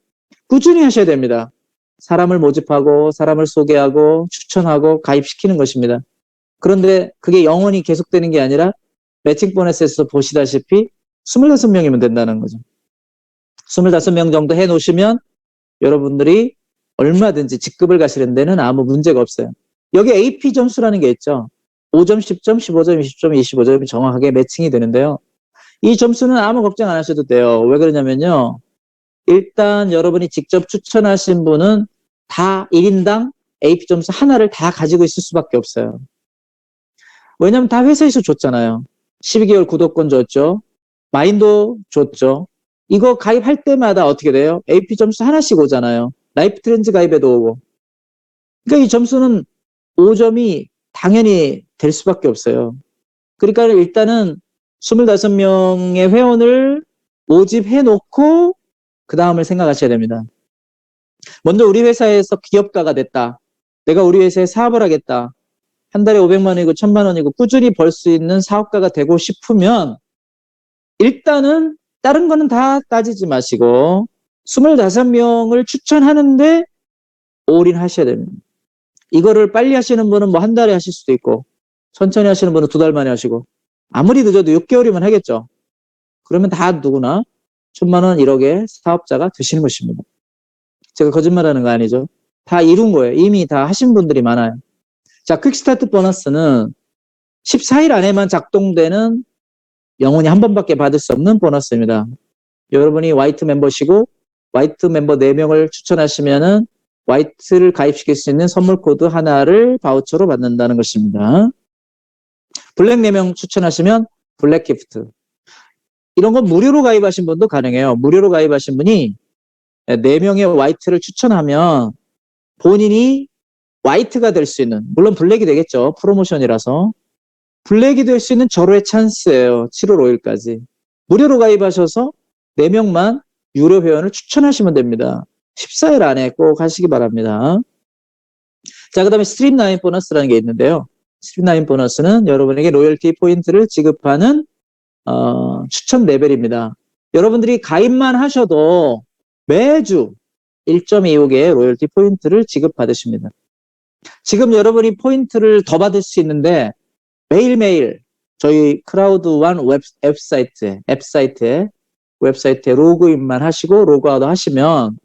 꾸준히 하셔야 됩니다. 사람을 모집하고 사람을 소개하고 추천하고 가입시키는 것입니다. 그런데 그게 영원히 계속되는 게 아니라 매칭 보너스에서 보시다시피 25명이면 된다는 거죠. 25명 정도 해놓으시면 여러분들이 얼마든지 직급을 가시는 데는 아무 문제가 없어요. 여기 AP 점수라는 게 있죠. 5점, 10점, 15점, 20점, 25점이 정확하게 매칭이 되는데요. 이 점수는 아무 걱정 안 하셔도 돼요. 왜 그러냐면요. 일단 여러분이 직접 추천하신 분은 다 1인당 AP 점수 하나를 다 가지고 있을 수밖에 없어요. 왜냐면 다 회사에서 줬잖아요. 12개월 구독권 줬죠. 마인도 줬죠. 이거 가입할 때마다 어떻게 돼요? AP 점수 하나씩 오잖아요. 라이프 트렌즈 가입에도 오고. 그러니까 이 점수는 5점이 당연히 될 수밖에 없어요. 그러니까 일단은 25명의 회원을 모집해 놓고 그 다음을 생각하셔야 됩니다. 먼저 우리 회사에서 기업가가 됐다. 내가 우리 회사에 사업을 하겠다. 한 달에 500만 원이고 1000만 원이고 꾸준히 벌 수 있는 사업가가 되고 싶으면 일단은 다른 거는 다 따지지 마시고 25명을 추천하는데 올인 하셔야 됩니다. 이거를 빨리 하시는 분은 뭐 한 달에 하실 수도 있고 천천히 하시는 분은 2달 만에 하시고 아무리 늦어도 6개월이면 하겠죠. 그러면 다 누구나 1000만 원 1억의 사업자가 되시는 것입니다. 제가 거짓말하는 거 아니죠. 다 이룬 거예요. 이미 다 하신 분들이 많아요. 자, 퀵스타트 보너스는 14일 안에만 작동되는 영원히 한 번밖에 받을 수 없는 보너스입니다. 여러분이 화이트 멤버시고 화이트 멤버 4명을 추천하시면은 화이트를 가입시킬 수 있는 선물 코드 하나를 바우처로 받는다는 것입니다. 블랙 4명 추천하시면 블랙 기프트. 이런 건 무료로 가입하신 분도 가능해요. 무료로 가입하신 분이 4명의 화이트를 추천하면 본인이 화이트가 될 수 있는, 물론 블랙이 되겠죠. 프로모션이라서. 블랙이 될 수 있는 절호의 찬스예요. 7월 5일까지. 무료로 가입하셔서 4명만 유료 회원을 추천하시면 됩니다. 14일 안에 꼭 하시기 바랍니다. 자, 그 다음에 스트림라인 보너스라는 게 있는데요. 스트림라인 보너스는 여러분에게 로열티 포인트를 지급하는 추천 레벨입니다. 여러분들이 가입만 하셔도 매주 1.25개의 로열티 포인트를 지급받으십니다. 지금 여러분이 포인트를 더 받을 수 있는데 매일매일 저희 크라우드완 웹사이트에 로그인만 하시고 로그아웃 하시면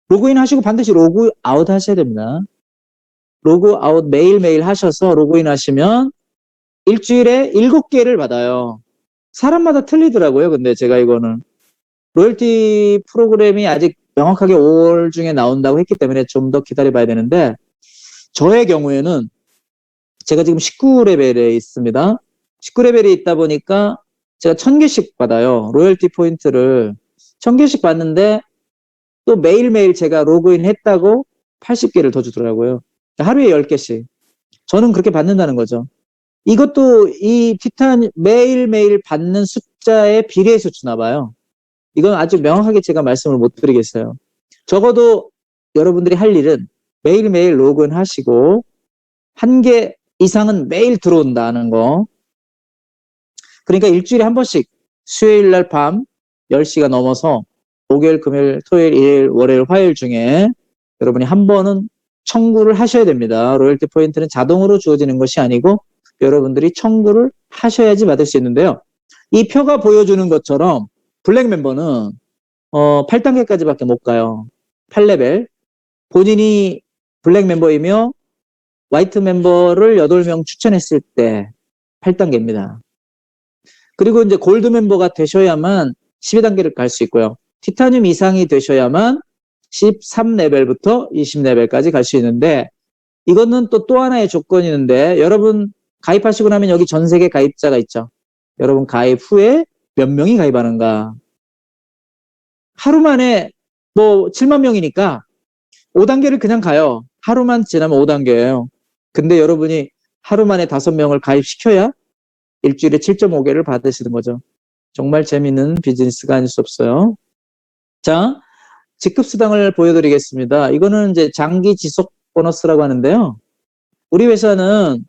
로그인 하시고 반드시 로그아웃 하셔야 됩니다. 로그아웃 매일매일 하셔서 로그인 하시면 일주일에 7개를 받아요. 사람마다 틀리더라고요. 근데 제가 이거는 로열티 프로그램이 아직 명확하게 5월 중에 나온다고 했기 때문에 좀 더 기다려 봐야 되는데 저의 경우에는 제가 지금 19레벨에 있습니다. 19레벨에 있다 보니까 제가 1000개씩 받아요. 로열티 포인트를 1000개씩 받는데 또 매일매일 제가 로그인 했다고 80개를 더 주더라고요. 하루에 10개씩. 저는 그렇게 받는다는 거죠. 이것도 이 티탄 매일매일 받는 숫자에 비례해서 주나 봐요. 이건 아주 명확하게 제가 말씀을 못 드리겠어요. 적어도 여러분들이 할 일은 매일매일 로그인 하시고 1개 이상은 매일 들어온다는 거. 그러니까 일주일에 한 번씩 수요일 날 밤 10시가 넘어서 목요일, 금요일, 토요일, 일요일, 월요일, 화요일 중에 여러분이 한 번은 청구를 하셔야 됩니다. 로열티 포인트는 자동으로 주어지는 것이 아니고 여러분들이 청구를 하셔야지 받을 수 있는데요. 이 표가 보여주는 것처럼 블랙 멤버는 8단계까지밖에 못 가요. 8레벨. 본인이 블랙 멤버이며 화이트 멤버를 8명 추천했을 때 8단계입니다. 그리고 이제 골드 멤버가 되셔야만 12단계를 갈 수 있고요. 티타늄 이상이 되셔야만 13레벨부터 20레벨까지 갈 수 있는데, 이거는 또 하나의 조건이 있는데, 여러분 가입하시고 나면 여기 전 세계 가입자가 있죠. 여러분 가입 후에 몇 명이 가입하는가. 하루 만에 뭐 7만 명이니까 5단계를 그냥 가요. 하루만 지나면 5단계예요. 근데 여러분이 하루 만에 5명을 가입시켜야 일주일에 7.5개를 받으시는 거죠. 정말 재밌는 비즈니스가 아닐 수 없어요. 자, 직급수당을 보여드리겠습니다. 이거는 이제 장기 지속 보너스라고 하는데요. 우리 회사는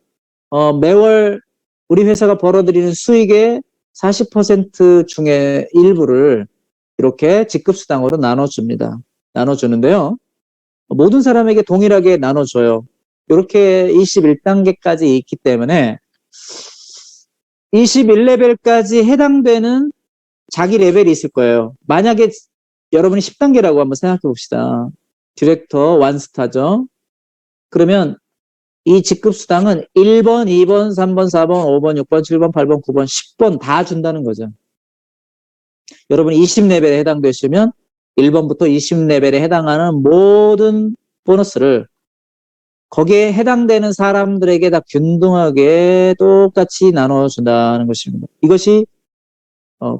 매월 우리 회사가 벌어들이는 수익의 40% 중에 일부를 이렇게 직급수당으로 나눠줍니다. 나눠주는데요. 모든 사람에게 동일하게 나눠줘요. 이렇게 21단계까지 있기 때문에 21레벨까지 해당되는 자기 레벨이 있을 거예요. 만약에 여러분이 10단계라고 한번 생각해 봅시다. 디렉터 원스타죠. 그러면 이 직급수당은 1번, 2번, 3번, 4번, 5번, 6번, 7번, 8번, 9번, 10번 다 준다는 거죠. 여러분이 20레벨에 해당되시면 1번부터 20레벨에 해당하는 모든 보너스를 거기에 해당되는 사람들에게 다 균등하게 똑같이 나눠준다는 것입니다. 이것이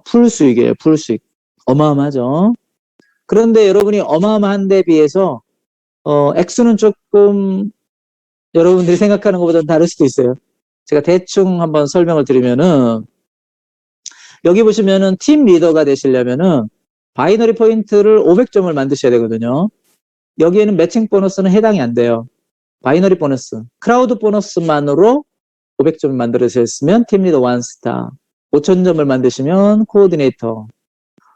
풀수익이에요. 풀수익. 어마어마하죠. 그런데 여러분이 어마어마한 데 비해서 액수는 조금 여러분들이 생각하는 것보다는 다를 수도 있어요. 제가 대충 한번 설명을 드리면은, 여기 보시면은 팀 리더가 되시려면은 바이너리 포인트를 500점을 만드셔야 되거든요. 여기에는 매칭 보너스는 해당이 안 돼요. 바이너리 보너스, 크라우드 보너스만으로 500점을 만들어졌으면 팀 리더 1스타, 5,000점을 만드시면 코오디네이터,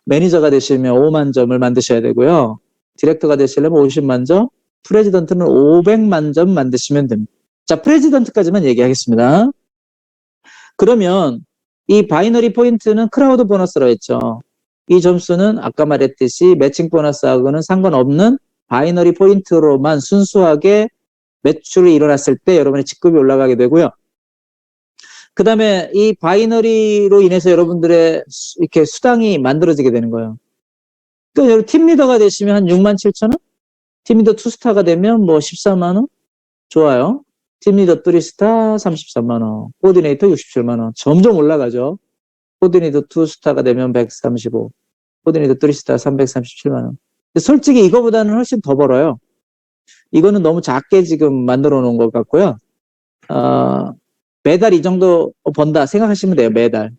매니저가 되시면 5만 점을 만드셔야 되고요. 디렉터가 되시려면 50만 점, 프레지던트는 500만 점 만드시면 됩니다. 자, 프레지던트까지만 얘기하겠습니다. 그러면 이 바이너리 포인트는 크라우드 보너스라고 했죠. 이 점수는 아까 말했듯이 매칭 보너스하고는 상관없는 바이너리 포인트로만 순수하게 매출이 일어났을 때 여러분의 직급이 올라가게 되고요. 그 다음에 이 바이너리로 인해서 여러분들의 이렇게 수당이 만들어지게 되는 거예요. 그러니까 팀 리더가 되시면 한 6만 7천 원? 팀 리더 2스타가 되면 뭐 14만 원? 좋아요. 팀 리더 3스타 33만 원, 코디네이터 67만 원. 점점 올라가죠. 코디네이터 2스타가 되면 135, 코디네이터 3스타 337만 원. 근데 솔직히 이거보다는 훨씬 더 벌어요. 이거는 너무 작게 지금 만들어 놓은 것 같고요. 매달 이 정도 번다 생각하시면 돼요. 매달.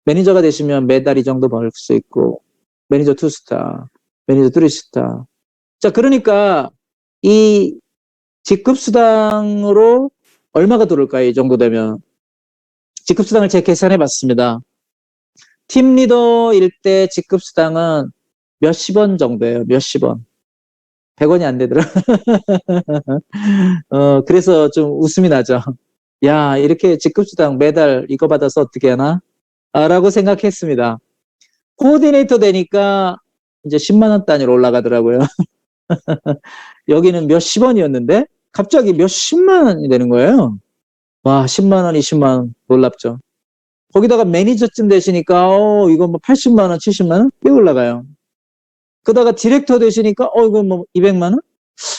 매니저가 되시면 매달 이 정도 벌 수 있고, 매니저 2스타, 매니저 3스타. 자, 그러니까 이 직급수당으로 얼마가 들어올까요? 이 정도 되면. 직급수당을 제가 계산해 봤습니다. 팀 리더일 때 직급수당은 몇십 원 정도예요. 몇십 원. 100원이 안 되더라. 그래서 좀 웃음이 나죠. 야, 이렇게 직급수당 매달 이거 받아서 어떻게 하나? 라고 생각했습니다. 코디네이터 되니까 이제 10만 원 단위로 올라가더라고요. 여기는 몇십 원이었는데 갑자기 몇십만 원이 되는 거예요. 와, 10만 원, 20만 원 놀랍죠. 거기다가 매니저쯤 되시니까 이거 뭐 80만 원, 70만 원 꽤 올라가요. 그러다가 디렉터 되시니까 이거 뭐 200만 원?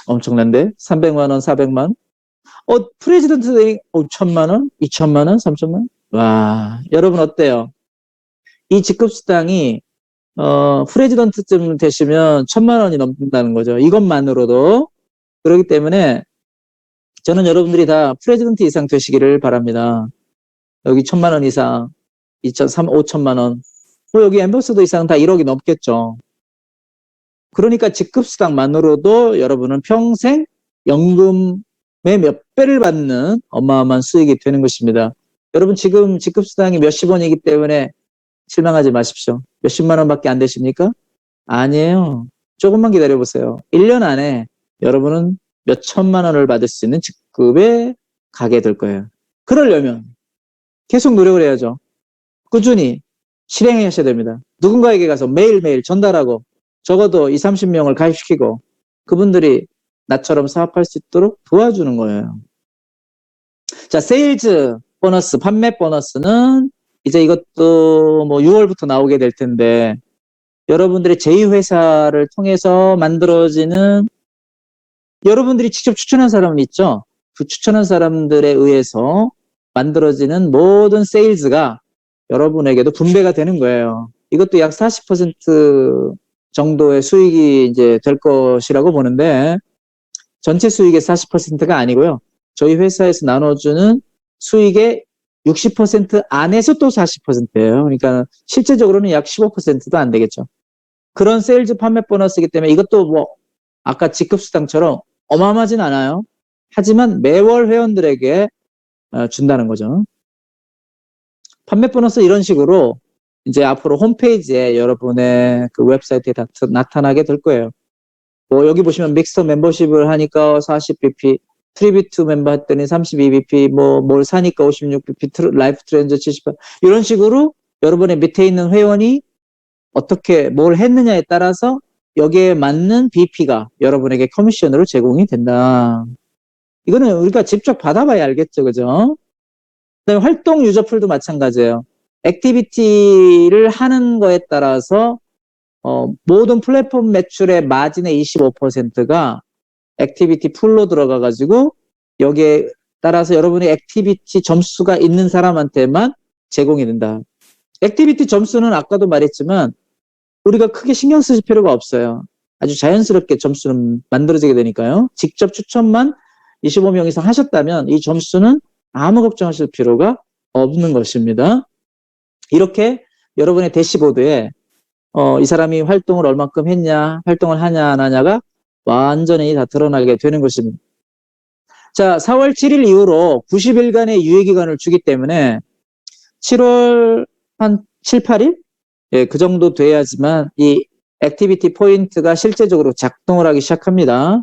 엄청난데? 300만 원, 400만 원? 프레지던트 되니까 1000만 원, 2000만 원, 3000만 원? 와, 여러분 어때요? 이 직급수당이 프레지던트쯤 되시면 1000만 원이 넘는다는 거죠. 이것만으로도. 그렇기 때문에 저는 여러분들이 다 프레지던트 이상 되시기를 바랍니다. 여기 1000만 원 이상, 5천만 원, 여기 엠버서더 이상 다 1억이 넘겠죠. 그러니까 직급수당만으로도 여러분은 평생 연금의 몇 배를 받는 어마어마한 수익이 되는 것입니다. 여러분 지금 직급수당이 몇십 원이기 때문에 실망하지 마십시오. 몇십만 원밖에 안 되십니까? 아니에요. 조금만 기다려보세요. 1년 안에 여러분은 몇 천만 원을 받을 수 있는 직급에 가게 될 거예요. 그러려면 계속 노력을 해야죠. 꾸준히 실행하셔야 됩니다. 누군가에게 가서 매일매일 전달하고 적어도 20, 30명을 가입시키고 그분들이 나처럼 사업할 수 있도록 도와주는 거예요. 자, 세일즈 보너스, 판매 보너스는 이제 이것도 뭐 6월부터 나오게 될 텐데 여러분들의 제2회사를 통해서 만들어지는 여러분들이 직접 추천한 사람은 있죠. 그 추천한 사람들에 의해서 만들어지는 모든 세일즈가 여러분에게도 분배가 되는 거예요. 이것도 약 40% 정도의 수익이 이제 될 것이라고 보는데 전체 수익의 40%가 아니고요. 저희 회사에서 나눠주는 수익의 60% 안에서 또 40%예요. 그러니까 실제적으로는 약 15%도 안 되겠죠. 그런 세일즈 판매 보너스이기 때문에 이것도 뭐 아까 직급수당처럼 어마어마하진 않아요. 하지만 매월 회원들에게 준다는 거죠. 판매 보너스 이런 식으로 이제 앞으로 홈페이지에 여러분의 그 웹사이트에 나타나게 될 거예요. 뭐 여기 보시면 믹스터 멤버십을 하니까 40bp, 트리비투 멤버 했더니 32bp, 뭐 뭘 사니까 56bp, 라이프 트렌즈 78 이런 식으로 여러분의 밑에 있는 회원이 어떻게 뭘 했느냐에 따라서 여기에 맞는 BP가 여러분에게 커미션으로 제공이 된다. 이거는 우리가 직접 받아봐야 알겠죠, 그죠? 그다음에 활동 유저풀도 마찬가지예요. 액티비티를 하는 거에 따라서 모든 플랫폼 매출의 마진의 25%가 액티비티 풀로 들어가가지고 여기에 따라서 여러분의 액티비티 점수가 있는 사람한테만 제공이 된다. 액티비티 점수는 아까도 말했지만 우리가 크게 신경 쓰실 필요가 없어요. 아주 자연스럽게 점수는 만들어지게 되니까요. 직접 추천만 25명 이상 하셨다면 이 점수는 아무 걱정하실 필요가 없는 것입니다. 이렇게 여러분의 대시보드에 이 사람이 활동을 얼만큼 했냐, 활동을 하냐 안 하냐가 완전히 다 드러나게 되는 것입니다. 자, 4월 7일 이후로 90일간의 유예기간을 주기 때문에 7월 한 7, 8일? 예, 그 정도 돼야지만 이 액티비티 포인트가 실제적으로 작동을 하기 시작합니다.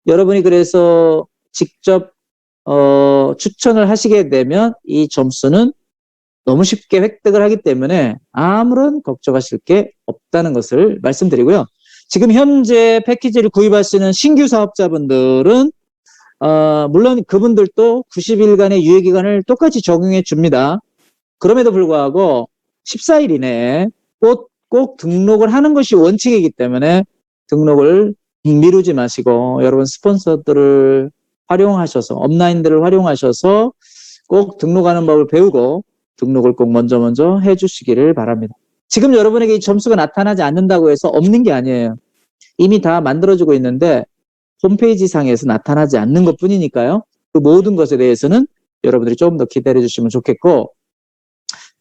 여러분이 그래서 직접 추천을 하시게 되면 이 점수는 너무 쉽게 획득을 하기 때문에 아무런 걱정하실 게 없다는 것을 말씀드리고요. 지금 현재 패키지를 구입하시는 신규 사업자분들은 물론 그분들도 90일간의 유예기간을 똑같이 적용해 줍니다. 그럼에도 불구하고 14일 이내에 꼭 등록을 하는 것이 원칙이기 때문에 등록을 미루지 마시고 여러분 스폰서들을 활용하셔서 업라인들을 활용하셔서 꼭 등록하는 법을 배우고 등록을 꼭 먼저 해주시기를 바랍니다. 지금 여러분에게 이 점수가 나타나지 않는다고 해서 없는 게 아니에요. 이미 다 만들어지고 있는데 홈페이지 상에서 나타나지 않는 것 뿐이니까요. 그 모든 것에 대해서는 여러분들이 조금 더 기다려 주시면 좋겠고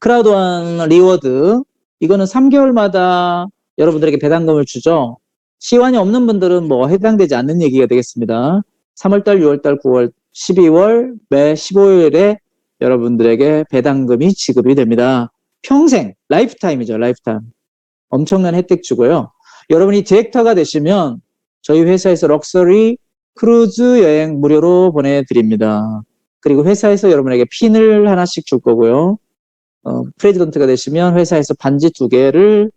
크라우드원 리워드 이거는 3개월마다 여러분들에게 배당금을 주죠. 시환이 없는 분들은 뭐 해당되지 않는 얘기가 되겠습니다. 3월달, 6월달, 9월, 12월 매 15일에 여러분들에게 배당금이 지급이 됩니다. 평생, 라이프타임이죠, 라이프타임. 엄청난 혜택 주고요. 여러분이 디렉터가 되시면 저희 회사에서 럭셔리 크루즈 여행 무료로 보내드립니다. 그리고 회사에서 여러분에게 핀을 하나씩 줄 거고요. 프레지던트가 되시면 회사에서 반지 2개를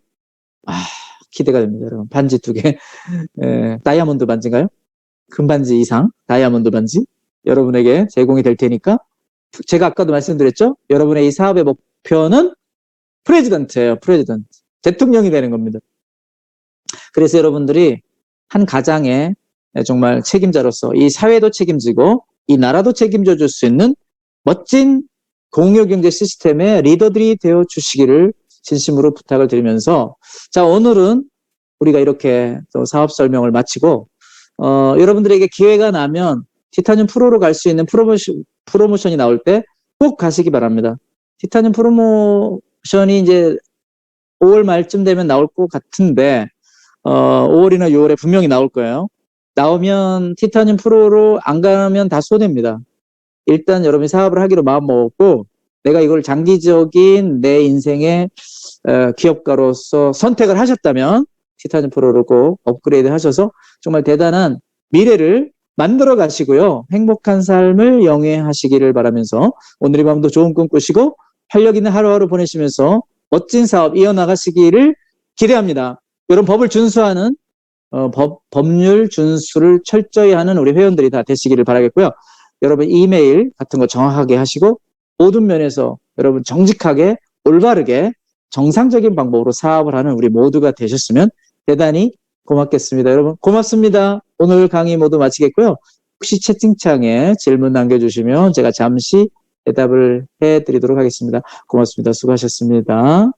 기대가 됩니다, 여러분. 반지 2개. 다이아몬드 반지인가요? 금반지 이상, 다이아몬드 반지 여러분에게 제공이 될 테니까 제가 아까도 말씀드렸죠? 여러분의 이 사업의 목표는 프레지던트예요. 프레지던트. 대통령이 되는 겁니다. 그래서 여러분들이 한 가장의 정말 책임자로서 이 사회도 책임지고 이 나라도 책임져 줄 수 있는 멋진 공유경제 시스템의 리더들이 되어 주시기를 진심으로 부탁을 드리면서 자, 오늘은 우리가 이렇게 또 사업 설명을 마치고 여러분들에게 기회가 나면 티타늄 프로로 갈 수 있는 프로모션이 나올 때 꼭 가시기 바랍니다. 티타늄 프로모션이 이제 5월 말쯤 되면 나올 것 같은데 5월이나 6월에 분명히 나올 거예요. 나오면 티타늄 프로로 안 가면 다 손해입니다. 일단 여러분이 사업을 하기로 마음먹었고 내가 이걸 장기적인 내 인생의 기업가로서 선택을 하셨다면 티타늄 프로로 꼭 업그레이드 하셔서 정말 대단한 미래를 만들어 가시고요. 행복한 삶을 영위하시기를 바라면서 오늘 이 밤도 좋은 꿈 꾸시고 활력 있는 하루하루 보내시면서 멋진 사업 이어나가시기를 기대합니다. 여러분 법을 준수하는 법률 준수를 철저히 하는 우리 회원들이 다 되시기를 바라겠고요. 여러분 이메일 같은 거 정확하게 하시고 모든 면에서 여러분 정직하게 올바르게 정상적인 방법으로 사업을 하는 우리 모두가 되셨으면 대단히 고맙겠습니다. 여러분 고맙습니다. 오늘 강의 모두 마치겠고요. 혹시 채팅창에 질문 남겨주시면 제가 잠시 대답을 해드리도록 하겠습니다. 고맙습니다. 수고하셨습니다.